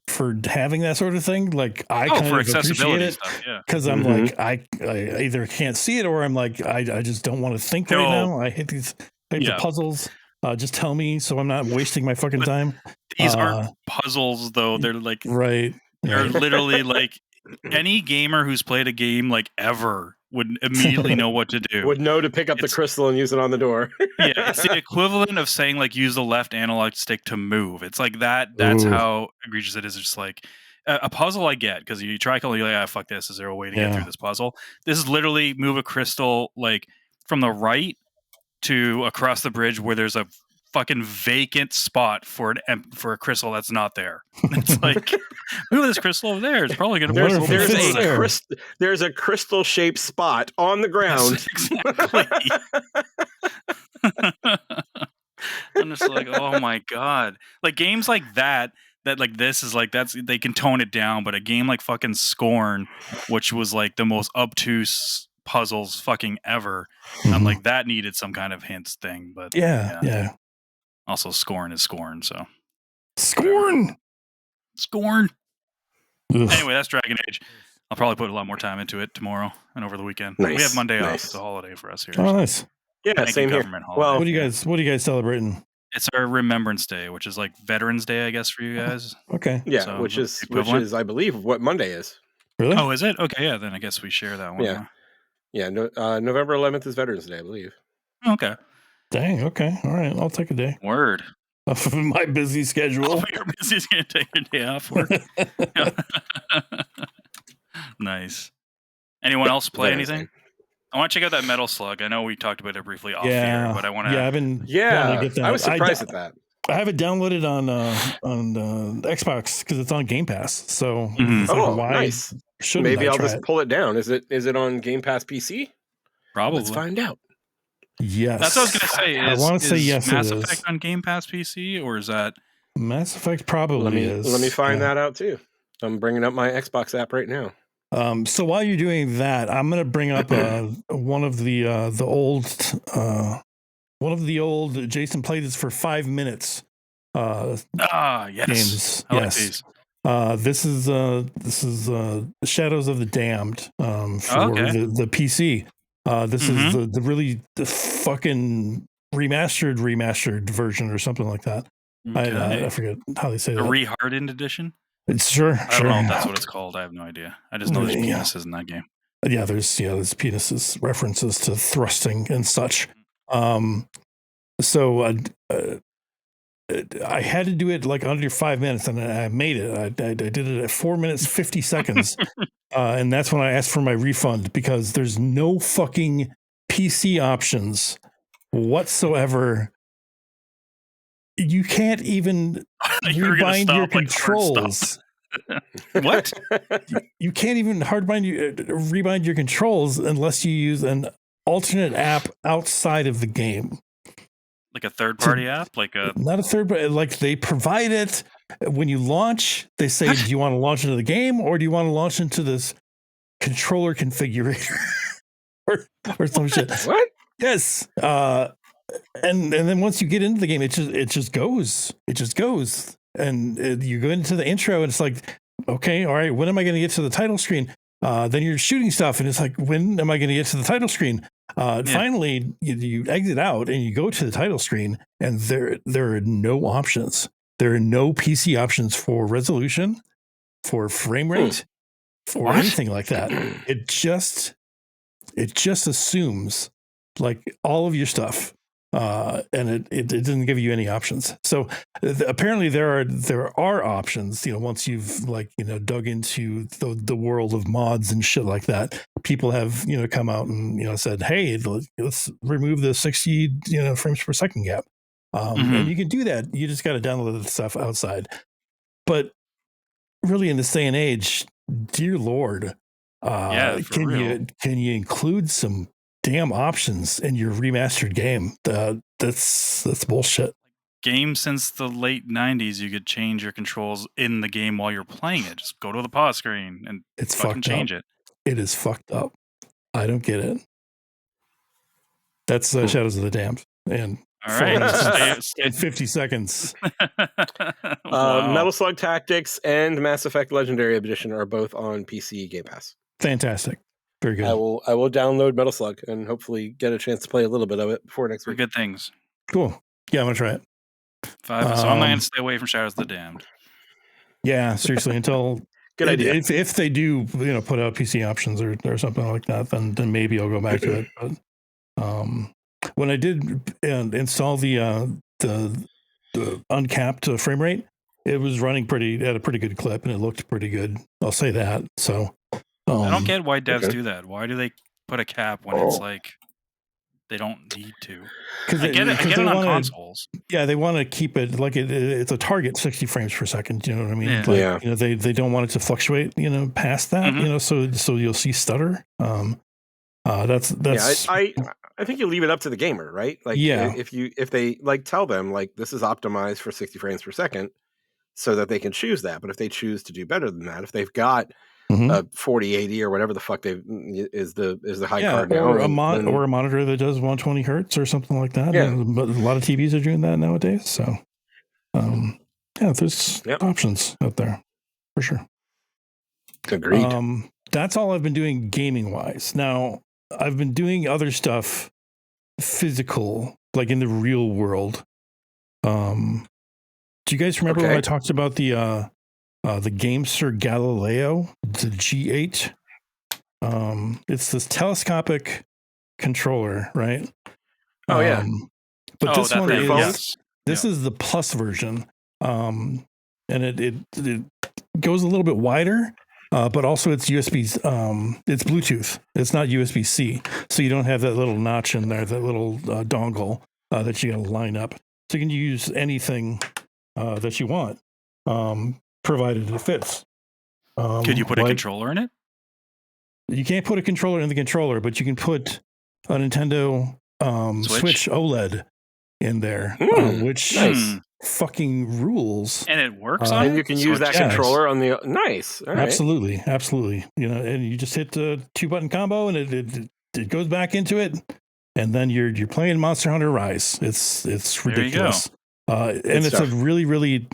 having that sort of thing. Like I kind for of appreciate it stuff, because I'm like I either can't see it or I'm like I just don't want to think right now. I hate the puzzles. Just tell me so I'm not wasting my fucking time. These aren't puzzles though. They're like They're literally like any gamer who's played a game like ever would immediately know what to do. Would know to pick up the crystal and use it on the door. It's the equivalent of saying like use the left analog stick to move. It's like that. That's how egregious it is. It's just like a puzzle I get because you try calling, you're like, fuck this. Is there a way to get through this puzzle? This is literally move a crystal like from the right to across the bridge where there's a fucking vacant spot for a crystal that's not there. It's like move this crystal over there. It's probably going to there's a crystal shaped spot on the ground. Exactly. I'm just like, oh my god! Like games like that like this is like they can tone it down, but a game like fucking Scorn, which was like the most obtuse puzzles fucking ever, I'm like that needed some kind of hints thing. But yeah. Also, Scorn is Scorn, so Scorn. Anyway, that's Dragon Age. I'll probably put a lot more time into it tomorrow and over the weekend. Nice. We have Monday off. It's a holiday for us here. Oh, nice. Yeah, same here. Well, what are you guys celebrating? It's our Remembrance Day, which is like Veterans Day, I guess, for you guys. Okay. Yeah, so, which is I believe what Monday is. Really? Oh, is it? Okay, yeah. Then I guess we share that one. Yeah. Yeah. November 11th is Veterans Day, I believe. Okay. Dang. Okay. All right. I'll take a day. Word. My busy schedule. Oh, you're busy. Is going to take your day off work. Nice. Anyone else play anything? I want to check out that Metal Slug. I know we talked about it briefly off here, but I want to. Yeah, I've been. Yeah, get that. I was surprised at that. I have it downloaded on Xbox because it's on Game Pass. So, nice. Maybe I'll just pull it down. Is it on Game Pass PC? Probably. Let's find out. Yes, that's what I was going to say. I want to say yes. Mass Effect on Game Pass PC, or is that Mass Effect? Probably is. Let me find that out too. I'm bringing up my Xbox app right now. So while you're doing that, I'm going to bring up one of the old Jason played this for 5 minutes. Yes. Games. I like these. This is Shadows of the Damned for the PC. This is the really fucking remastered version or something like that. Okay. I forget how they say that. The rehardened edition. It's sure. I don't know if that's what it's called. I have no idea. I just know there's penises in that game. Yeah, there's penises, references to thrusting and such. So I had to do it like under 5 minutes, and I made it. I did it at 4 minutes 50 seconds, and that's when I asked for my refund because there's no fucking PC options whatsoever. You can't even rebind your controls. What? You can't even rebind your controls unless you use an alternate app outside of the game. Like a third-party app? Not a third-party. Like they provide it when you launch. They say, do you want to launch into the game or do you want to launch into this controller configurator or some shit? What? Yes. And then once you get into the game, it just goes. It just goes. And you go into the intro and it's like, okay, all right, when am I going to get to the title screen? Then you're shooting stuff and it's like, when am I going to get to the title screen? Finally, you exit out and you go to the title screen and there are no options. There are no PC options for resolution, for frame rate, for anything like that. It just assumes like all of your stuff. And it doesn't give you any options. So apparently there are options, once you've dug into the world of mods and shit like that. People have, come out and, said, hey, let's remove the 60, frames per second gap. And you can do that. You just got to download the stuff outside. But really in this day and age, dear Lord, can you include some damn options in your remastered game. That's bullshit. Games since the late 90s, you could change your controls in the game while you're playing it. Just go to the pause screen and It's fucking fucked change up. it. It is fucked up. I don't get it. That's Shadows of the Damned. And all right, in 50 seconds. Wow. Metal Slug Tactics and Mass Effect Legendary Edition are both on PC Game Pass. Fantastic. Very good. I will download Metal Slug and hopefully get a chance to play a little bit of it before next For week. good things. Cool. Yeah, I'm gonna try it. 5. So I'm not gonna stay away from Shadows of the Damned. Yeah, seriously. Until good idea. If they do, put out PC options or something like that, then maybe I'll go back to it. But when I did install the uncapped frame rate, it was running at a pretty good clip, and it looked pretty good. I'll say that. So I don't get why devs do that. Why do they put a cap when it's like they don't need to? I get it on consoles. Yeah, they want to keep it like it's a target 60 frames per second. You know what I mean? Yeah. Like, they don't want it to fluctuate. Past that. Mm-hmm. So you'll see stutter. That's. Yeah, I think you leave it up to the gamer, right? Like, if they like tell them like this is optimized for 60 frames per second, so that they can choose that. But if they choose to do better than that, if they've got a 4080 or whatever the fuck is the high card now, or a monitor that does 120 hertz or something like that. Yeah, but a lot of TVs are doing that nowadays. So, there's options out there for sure. Agreed. That's all I've been doing gaming wise. Now I've been doing other stuff physical, like in the real world. Do you guys remember when I talked about the GameSir Galileo, the G8? It's this telescopic controller, right? Oh yeah. But this one this is the plus version. And it goes a little bit wider, but also it's USB. It's Bluetooth. It's not USB-C, so you don't have that little notch in there, that little dongle that you got to line up. So you can use anything that you want, provided it fits. Could you put a controller in it? You can't put a controller in the controller, but you can put a Nintendo Switch OLED in there, which fucking rules. And it works and you can use that controller on the nice. All right. Absolutely. And you just hit the 2-button combo, and it goes back into it, and then you're playing Monster Hunter Rise. It's ridiculous. And it's a really, really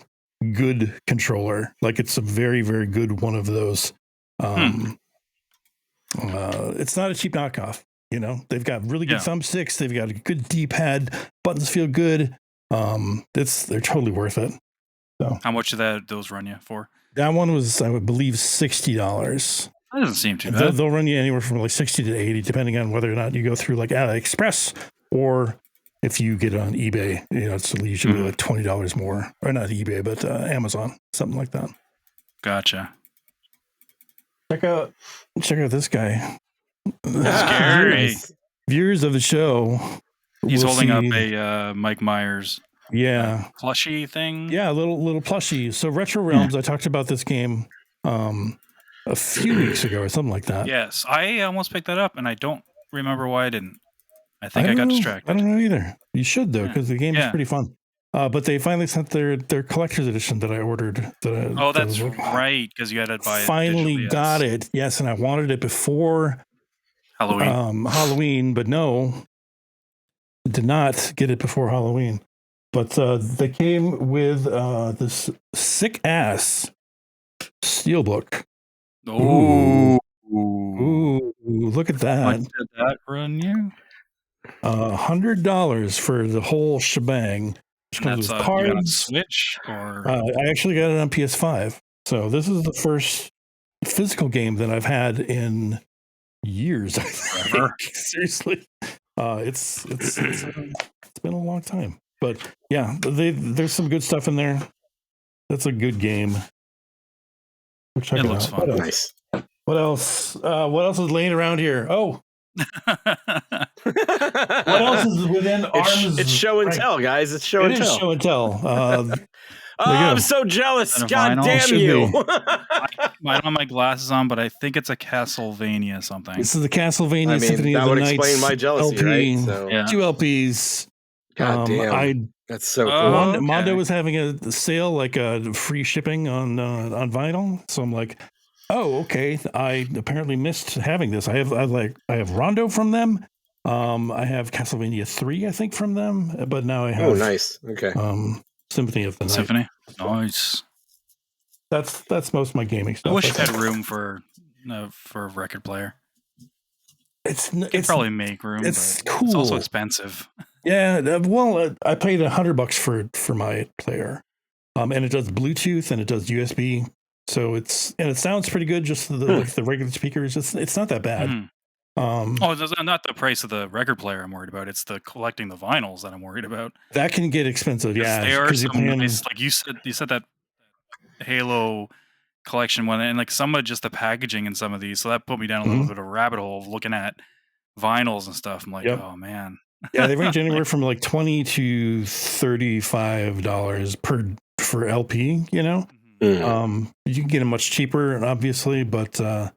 good controller. Like, it's a very, very good one of those. It's not a cheap knockoff. They've got really good thumbsticks. They've got a good D-pad. Buttons feel good. They're totally worth it. So, how much did those run you for? That one was, I would believe, $60. That doesn't seem too bad. They'll run you anywhere from like 60 to 80, depending on whether or not you go through like AliExpress, or if you get it on eBay. It's usually like $20 more, or not eBay, but Amazon, something like that. Gotcha. Check out this guy. Scary. Viewers of the show. He's holding up a Mike Myers plushie thing. Yeah, a little plushie. So Retro Realms, I talked about this game a few weeks ago or something like that. Yes, I almost picked that up, and I don't remember why I didn't. I think I got distracted. I don't know either. You should, though, because the game is pretty fun. But they finally sent their collector's edition that I ordered. That's right, because you had to buy it. Finally got it. Yes, and I wanted it before Halloween. But no, did not get it before Halloween. But they came with this sick ass steelbook. Ooh, look at that! What did that run you? $100 for the whole shebang. That's cards. Switch, or I actually got it on PS5. So this is the first physical game that I've had in years. I think. Seriously, it's been a long time. But yeah, there's some good stuff in there. That's a good game. It looks fun. Nice. What else? What else is laying around here? Oh. What else is within arms? It's show and tell, guys. It's show and tell. Show and tell. Oh, I'm so jealous. God damn you. I don't have my glasses on, but I think it's a Castlevania something. This is the Castlevania Symphony that of the would Night explain my jealousy, LP. right? So, Yeah. 2 LPs. God damn. That's so cool. Okay. Mondo was having a sale, like free shipping on vinyl. So I'm like, oh, okay. I apparently missed having this. I have Rondo from them. I have Castlevania 3, I think, from them. But now I have. Oh, nice. Okay. Symphony of the Night. Symphony. Nice. That's most of my gaming stuff. I wish I had room for a record player. It's probably make room. It's but cool. It's also expensive. Yeah, well, I paid $100 for my player, and it does Bluetooth and it does USB, so it sounds pretty good. Just like the regular speakers, it's not that bad. It's not the price of the record player I'm worried about. It's the collecting the vinyls that I'm worried about. That can get expensive. Yeah, they are some nice, like you said that Halo collection one, and like some of just the packaging in some of these, so that put me down a little bit of a rabbit hole of looking at vinyls and stuff. I'm like, oh man. Yeah, they range anywhere from like $20 to $35 for LP. You know, you can get them much cheaper, obviously, but yeah,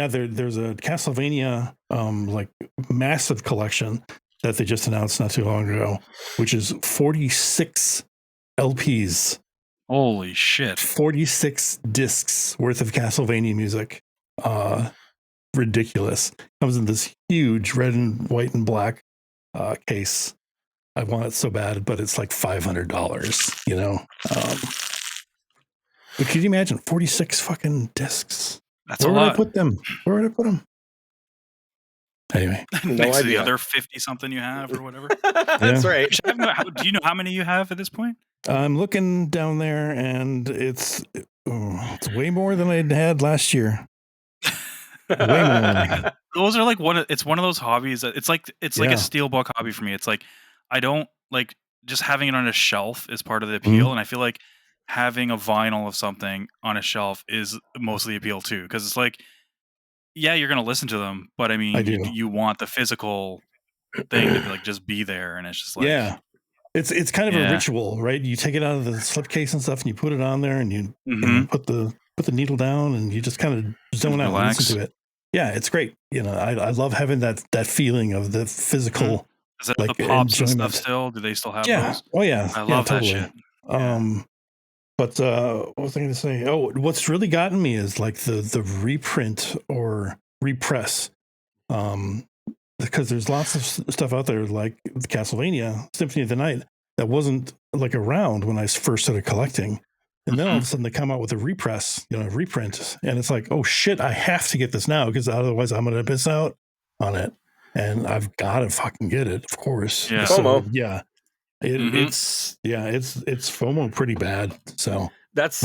there's a Castlevania like massive collection that they just announced not too long ago, which is 46 LPs. Holy shit! 46 discs worth of Castlevania music. Ridiculous. Comes in this huge red and white and black case. I want it so bad, but it's like $500, you know. But could you imagine 46 fucking discs? That's Where a would lot. I put them? Where would I put them? Anyway, next to the other 50 something you have or whatever. That's right. Do you know how many you have at this point? I'm looking down there, and it's way more than I had last year. Way more. Those are like it's one of those hobbies that it's like a steelbook hobby for me. It's like I don't like just having it on a shelf is part of the appeal, and I feel like having a vinyl of something on a shelf is most of the appeal too, because it's like, yeah, you're gonna listen to them, but I mean, you want the physical thing to be like just be there, and it's just like it's kind of a ritual, right? You take it out of the slipcase and stuff, and you put it on there, and you know, put the needle down, and you just kind of zone out and listen to it. Yeah, it's great. You know, I love having that feeling of the physical. Is it like the pops enjoyment. and stuff still? Do they still have those? Oh yeah. I love that totally. shit. But what was I going to say? Oh, what's really gotten me is like the reprint or repress. Because there's lots of stuff out there like the Castlevania Symphony of the Night that wasn't like around when I first started collecting. And then all of a sudden they come out with a repress, you know, reprint. And it's like, oh shit, I have to get this now because otherwise I'm going to miss out on it. And I've got to fucking get it, of course. Yeah. So, FOMO. yeah. It's FOMO pretty bad. So that's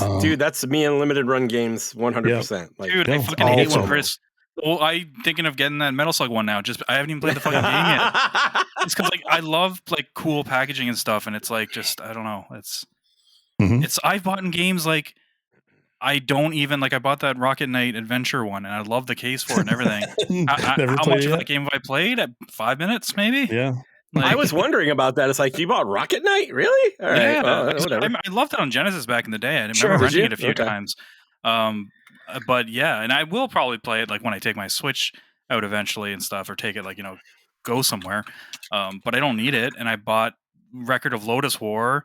me in limited run games 100%. Like, dude, I fucking hate when Chris. Well, I'm thinking of getting that Metal Slug one now. I haven't even played the fucking game yet. It's because like I love like cool packaging and stuff, and it's like just I don't know. It's I've bought in games like I don't even like I bought that Rocket Knight Adventure one, and I love the case for it and everything. How much of that game have I played? At 5 minutes, maybe. Yeah. Like, I was wondering about that. It's like, you bought Rocket Knight? Really? All right. Yeah. Whatever. I loved it on Genesis back in the day. I remember renting it a few times. But yeah, and I will probably play it like when I take my Switch out eventually and stuff, or take it like, you know, go somewhere. But I don't need it. And I bought Record of Lotus War,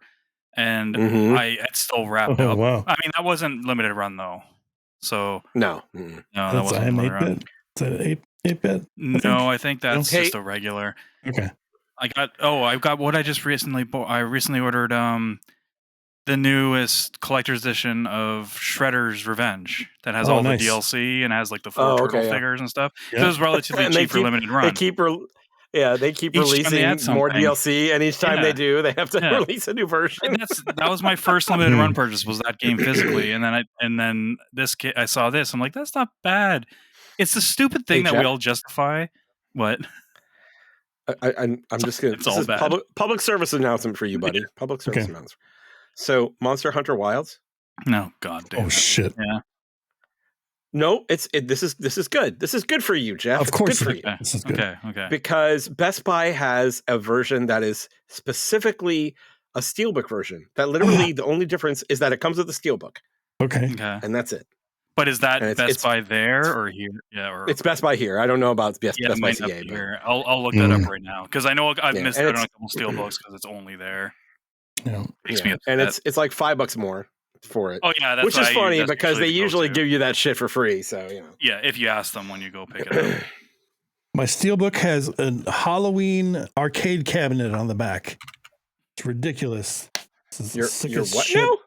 and it's still wrapped up. Wow. I mean, that wasn't limited run though. So no, that wasn't limited run. Is that 8-bit? No, I think that's just a regular. Okay. I've got what I just recently bought. I recently ordered the newest collector's edition of Shredder's Revenge that has all the DLC and has like the 4 turtle figures and stuff. Yeah. It was relatively cheap for limited run. They keep releasing more DLC, and each time they do, they have to release a new version. That was my first limited run purchase, was that game physically, and then this kit, I saw this. I'm like, that's not bad. It's the stupid thing that we all justify. What? I'm just gonna. This is public service announcement for you, buddy. Public service announcement. So, Monster Hunter Wilds. No, god damn. Oh shit. Yeah. No, this is good. This is good for you, Geoff. Of course, it's good for you. This is good. Okay. Because Best Buy has a version that is specifically a steelbook version. That literally the only difference is that it comes with a steelbook. Okay. And that's it. But is that Best Buy there or here? Yeah, or it's Best Buy here. I don't know about Best Buy CA. CA, but I'll look that up right now because I know I've missed out on a couple steelbooks because it's only there. Yeah. And it's like $5 more for it. Oh yeah, that's which is funny because they usually give you that shit for free. So Yeah, if you ask them when you go pick it up. My steelbook has a Halloween arcade cabinet on the back. It's ridiculous. Your what now?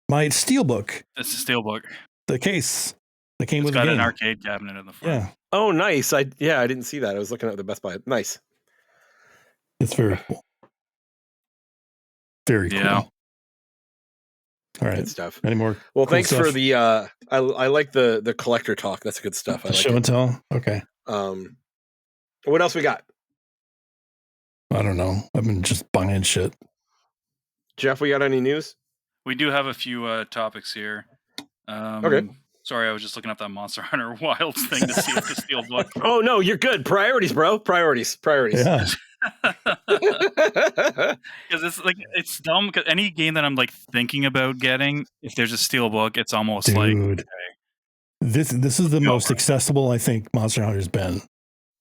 My steelbook. It's a steelbook. The case that came with the game. It's got an arcade cabinet in the front. Yeah. Oh, nice. I didn't see that. I was looking at the Best Buy. Nice. It's very cool. Very cool. All right. Good stuff. Any more? Well, thanks for the I like the collector talk. That's good stuff. I like show and tell. Okay. What else we got? I don't know. I've been just buying shit. Geoff, we got any news? We do have a few topics here. Okay. Sorry, I was just looking up that Monster Hunter Wilds thing to see if the steelbook. Oh no, you're good. Priorities, bro. Priorities. Yeah. Because it's dumb. Because any game that I'm like thinking about getting, if there's a steelbook, it's almost okay. This is the most accessible I think Monster Hunter's been.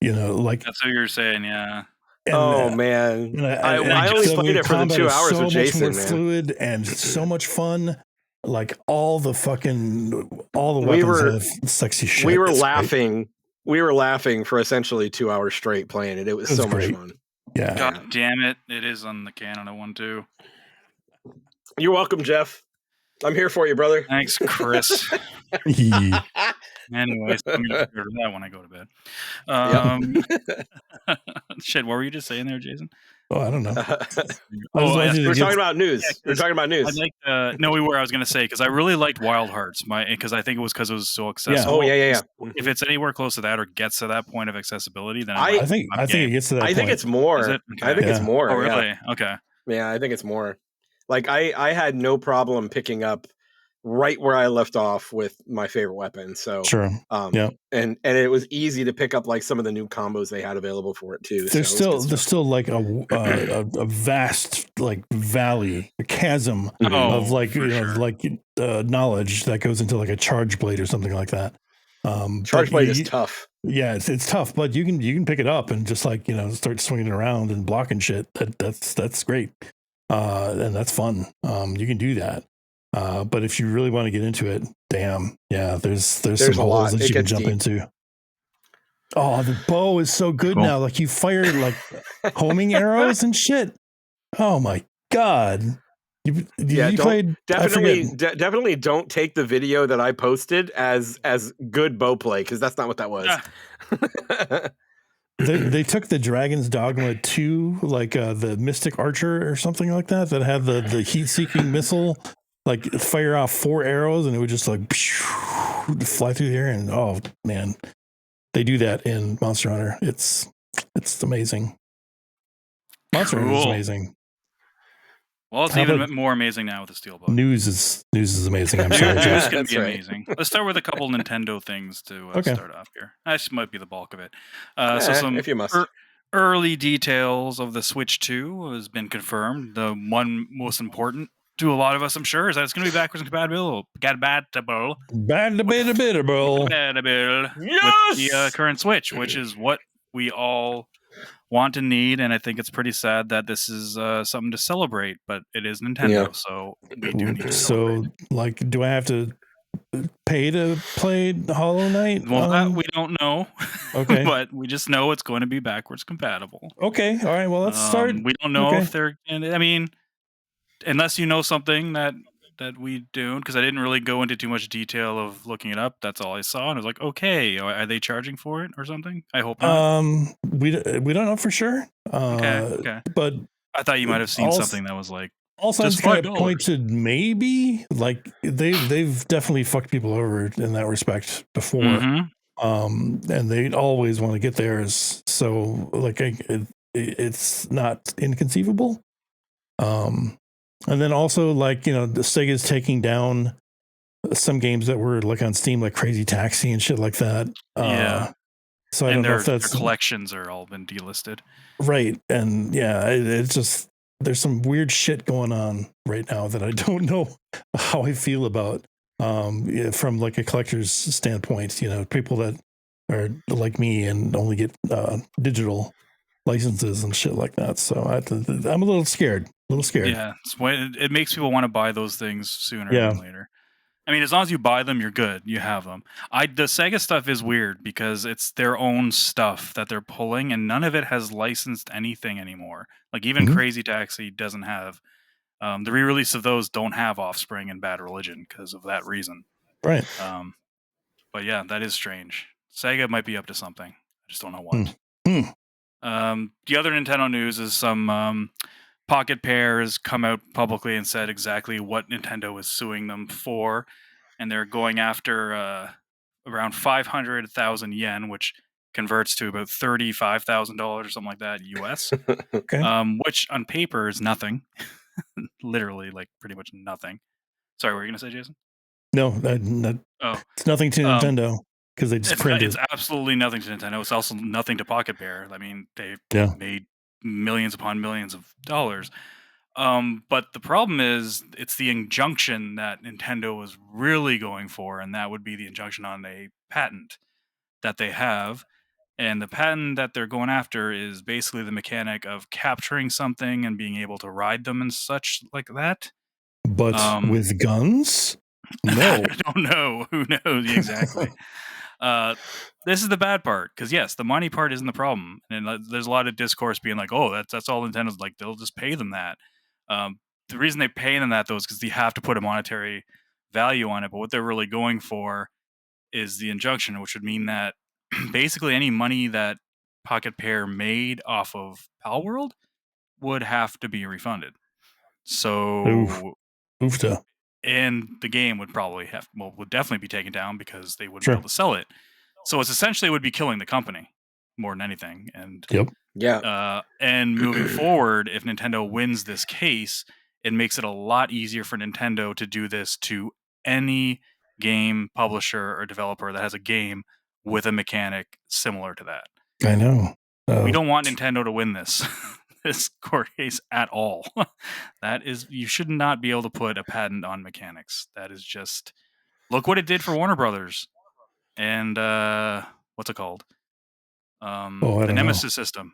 That's what you're saying, yeah. And, man, I only played it for the 2 hours with Jason. So much more fluid and so much fun. Like all the weapons have sexy shit. We were laughing. Great. We were laughing for essentially 2 hours straight playing it. It was so much fun. Yeah. God damn it! It is on the Canada one too. You're welcome, Geoff. I'm here for you, brother. Thanks, Chris. Anyways, I'm gonna figure that when I go to bed. Shit, what were you just saying there, Jason? Oh, I don't know. We're talking about news. We're talking about news. No, we were. I was going to say because I really liked Wild Hearts, because I think it was because it was so accessible. Yeah. If it's anywhere close to that or gets to that point of accessibility, then I think it gets to that. I think it's more. Is it? Okay. I think it's more. Oh, really? Yeah. Okay. Yeah, I think it's more. Like I had no problem picking up right where I left off with my favorite weapon. So sure. And it was easy to pick up like some of the new combos they had available for it too. There's still like a vast like valley, a chasm of like knowledge that goes into like a charge blade or something like that. Charge blade is tough. Yeah, it's tough, but you can pick it up and just like start swinging it around and blocking shit. That's great, and that's fun. You can do that. But if you really want to get into it, there's some holes that you can jump into. Oh, the bow is so good now. Like you fire like homing arrows and shit. Oh my god! Definitely don't take the video that I posted as good bow play because that's not what that was. They took the Dragon's Dogma 2, like the Mystic Archer or something like that had the heat-seeking missile. Like fire off 4 arrows and it would just like fly through the air. And oh man, they do that in Monster Hunter. It's amazing. Monster Hunter is amazing. Well, it's even more amazing now with the steelbook. News is amazing. I'm sorry, News is going to be amazing. Let's start with a couple Nintendo things to start off here. That might be the bulk of it. So some if you must. Early details of the Switch 2 has been confirmed. The one most important to a lot of us, I'm sure, is that it's going to be backwards compatible. Compatible with the current Switch, which is what we all want and need. And I think it's pretty sad that this is something to celebrate, but it is Nintendo, so we do need to celebrate. So, like, do I have to pay to play Hollow Knight? Well, that we don't know. Okay. But we just know it's going to be backwards compatible. Okay. All right. Well, let's start. We don't know if they're... I mean... Unless you know something that we don't, because I didn't really go into too much detail of looking it up. That's all I saw, and I was like, okay, are they charging for it or something? I hope not. We don't know for sure. Okay. But I thought you might have seen something that was like all signs kind of point to maybe like they've definitely fucked people over in that respect before. And they always want to get theirs, so like it's not inconceivable. And then also like, the Sega's taking down some games that were like on Steam, like Crazy Taxi and shit like that. So I don't know if that's their collections are all been delisted. Right. And it's just, there's some weird shit going on right now that I don't know how I feel about. From like a collector's standpoint, people that are like me and only get digital licenses and shit like that. So I'm a little scared. Yeah, it makes people want to buy those things sooner Yeah. than later. I mean, as long as you buy them, you're good. You have them. The Sega stuff is weird because it's their own stuff that they're pulling, and none of it has licensed anything anymore. Like even Crazy Taxi doesn't have. The re-release of those don't have Offspring and Bad Religion because of that reason. Right. But yeah, that is strange. Sega might be up to something. I just don't know what. The other Nintendo news is some Pocket Pair has come out publicly and said exactly what Nintendo is suing them for, and they're going after around 500,000 yen, which converts to about $35,000 or something like that US. Okay. Which on paper is nothing, literally like pretty much nothing. Sorry, what were you gonna say, Jason? No, it's nothing to Nintendo because they just printed. It's absolutely nothing to Nintendo. It's also nothing to Pocket Pair. I mean, they've made millions upon millions of dollars. But the problem is, it's the injunction that Nintendo was really going for, and that would be the injunction on a patent that they have. And the patent that they're going after is basically the mechanic of capturing something and being able to ride them and such like that. But with guns? No. I don't know. Who knows exactly? This is the bad part, because yes, the money part isn't the problem, and there's a lot of discourse being like, "Oh, that's all Nintendo's like. They'll just pay them that." The reason they pay them that though is because you have to put a monetary value on it. But what they're really going for is the injunction, which would mean that basically any money that Pocket Pair made off of Pal World would have to be refunded. So, Oofta. and the game would probably would definitely be taken down because they wouldn't be able to sell it. So it's essentially would be killing the company more than anything. And and moving forward, if Nintendo wins this case, it makes it a lot easier for Nintendo to do this to any game publisher or developer that has a game with a mechanic similar to that. I know. We don't want Nintendo to win this this court case at all. You should not be able to put a patent on mechanics. That is just, look what it did for Warner Brothers and what's it called? The Nemesis system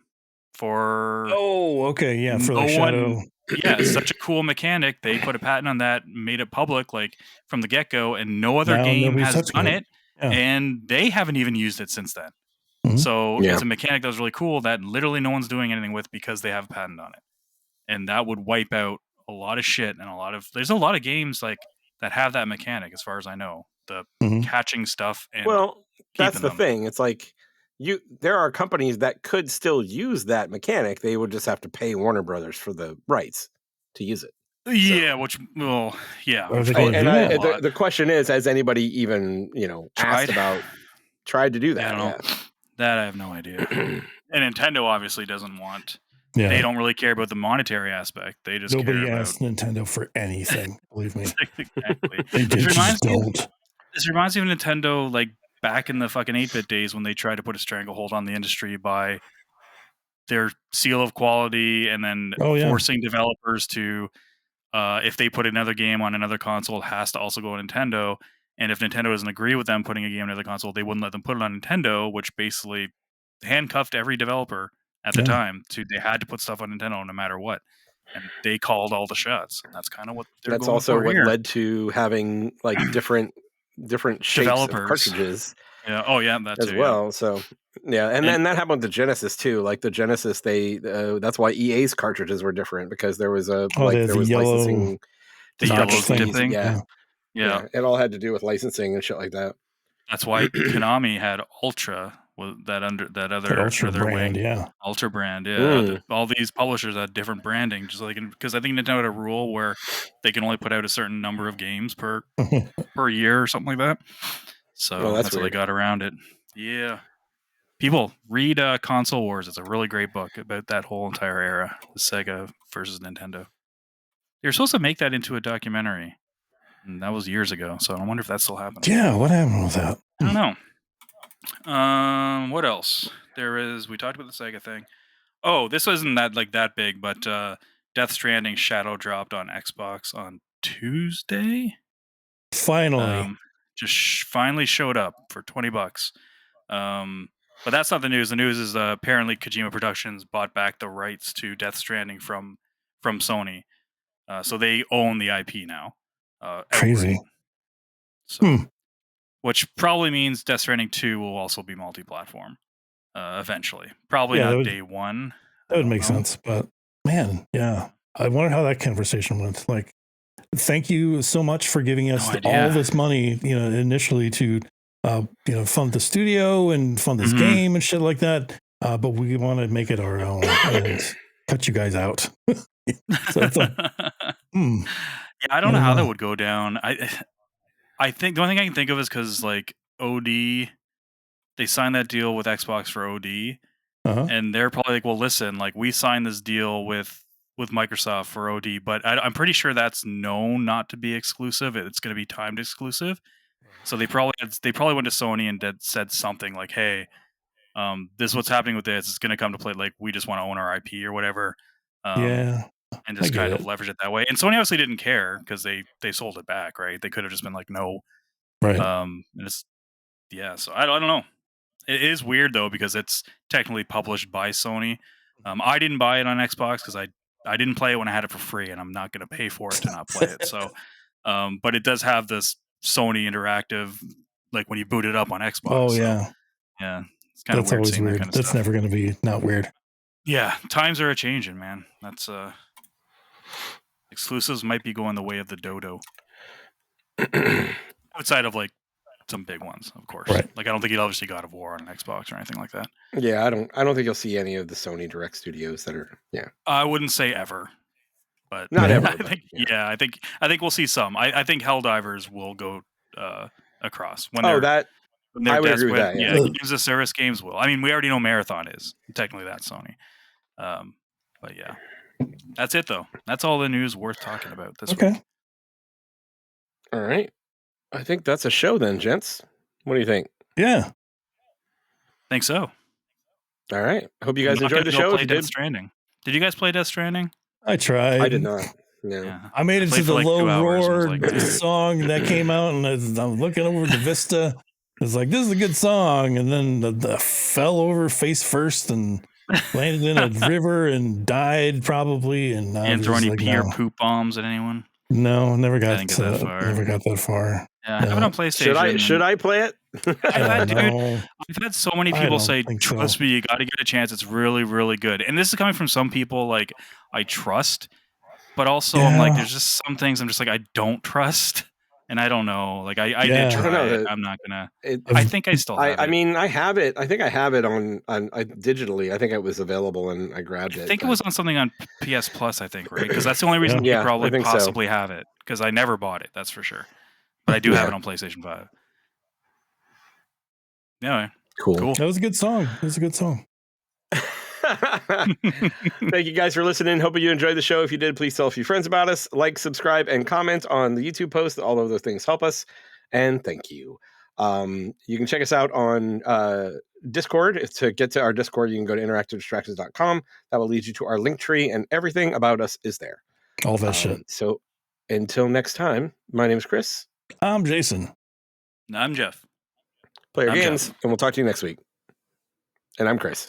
for. Oh, okay, yeah, for the Shadow. Yeah, it's such a cool mechanic. They put a patent on that, made it public like from the get-go, and no other game has done it. And they haven't even used it since then. So it's a mechanic that was really cool that literally no one's doing anything with because they have a patent on it. And that would wipe out a lot of shit and there's a lot of games like that have that mechanic, as far as I know. The catching stuff and that's the thing. It's like there are companies that could still use that mechanic. They would just have to pay Warner Brothers for the rights to use it. Yeah, the question is, has anybody even tried to do that? I don't know. That I have no idea. And Nintendo obviously doesn't want. Yeah. They don't really care about the monetary aspect. They just nobody asked Nintendo for anything. Believe me. Exactly. This reminds me of Nintendo, like back in the fucking 8-bit days when they tried to put a stranglehold on the industry by their seal of quality and then forcing developers to, if they put another game on another console, it has to also go on Nintendo. And if Nintendo doesn't agree with them putting a game on another console, they wouldn't let them put it on Nintendo, which basically handcuffed every developer at the time. They had to put stuff on Nintendo no matter what. And they called all the shots. And that's kind of what they're That's going also for what here. led to having like different shapes of cartridges. Yeah. Oh yeah, that as too, well. So and then that happened with the Genesis too. Like the Genesis, that's why EA's cartridges were different, because there was there was licensing. The yellow thing. Yeah, it all had to do with licensing and shit like that. That's why Konami had Ultra, that other Ultra brand, Ultra brand, all these publishers had different branding, just like because I think Nintendo had a rule where they can only put out a certain number of games per year or something like that. So that's how they got around it. Yeah, people read Console Wars. It's a really great book about that whole entire era, the Sega versus Nintendo. You're supposed to make that into a documentary. And that was years ago, so I wonder if that's still happening. Yeah, what happened with that? I don't know. What else? We talked about the Sega thing. Oh, this wasn't that big, but Death Stranding Shadow dropped on Xbox on Tuesday. Finally, just finally showed up for $20. But that's not the news. The news is apparently Kojima Productions bought back the rights to Death Stranding from Sony, so they own the IP now. crazy. Outright. So, which probably means Death Stranding 2 will also be multi-platform eventually. Probably not day one. That would make sense. But man, yeah, I wonder how that conversation went. Like, thank you so much for giving us all this money, initially to, fund the studio and fund this game and shit like that. But we want to make it our own and cut you guys out. So it's like, yeah, I don't know how that would go down. I think the only thing I can think of is because like OD, they signed that deal with Xbox for OD, and they're probably like, well, listen, like we signed this deal with Microsoft for OD, but I'm pretty sure that's known not to be exclusive. It's going to be timed exclusive. So they probably went to Sony and said something like, hey, this is what's happening with this. It's going to come to play. Like, we just want to own our IP or whatever. And just kind of leverage it that way. And Sony obviously didn't care because they sold it back, right? They could have just been like, no. Right. And it's, so I don't know. It is weird though, because it's technically published by Sony. I didn't buy it on Xbox because I didn't play it when I had it for free, and I'm not going to pay for it to not play it. So, but it does have this Sony interactive, like when you boot it up on Xbox. Oh yeah. Yeah. It's kind of weird. Always weird. That's never going to be not weird. Yeah. Times are a changing, man. That's exclusives might be going the way of the dodo. Outside of like some big ones, of course. Right. Like I don't think you'll obviously God of War on an Xbox or anything like that. Yeah, I don't think you'll see any of the Sony Direct Studios that are. Yeah. I wouldn't say ever. But not ever. I think, I think we'll see some. I think Helldivers will go across when they're that. When they're I would desperate. agree with that. Yeah, games as service games will. I mean, we already know Marathon is technically that's Sony. But yeah, that's it though. That's all the news worth talking about this week. All right, I think that's a show then, gents. What do you think? Yeah, think so. All right. I hope you guys enjoyed the show. Play Death Stranding. Did you guys play Death Stranding? I tried. I did not. No. Yeah. I made it to the Low Roar song that came out, and I'm looking over the Vista. It's like, this is a good song. And then the fell over face first and landed in a river and died probably. And throw any pee or poop bombs at anyone? No, never got that far. Yeah, I have it on PlayStation. Should I play it? I've had so many people say, trust me, you got to get a chance. It's really, really good. And this is coming from some people like I trust, but also I'm like, there's just some things I'm just like, I don't trust. And I don't know. Like I did try it. I'm not gonna. I think I still have it. I mean, I have it. I think I have it on digitally. I think it was available and I grabbed it. I think it was on something on PS Plus. I think right because that's the only reason you probably possibly have it because I never bought it. That's for sure. But I do have it on PlayStation 5. Yeah, cool. That was a good song. Thank you guys for listening. Hope you enjoyed the show. If you did, please tell a few friends about us. Like, subscribe, and comment on the YouTube post. All of those things help us. And thank you. You can check us out on Discord. To get to our Discord, you can go to interactivedistractions.com. That will lead you to our link tree, and everything about us is there. All that shit. So until next time, my name is Chris. I'm Jason. I'm Geoff. Play your games, and we'll talk to you next week. And I'm Chris.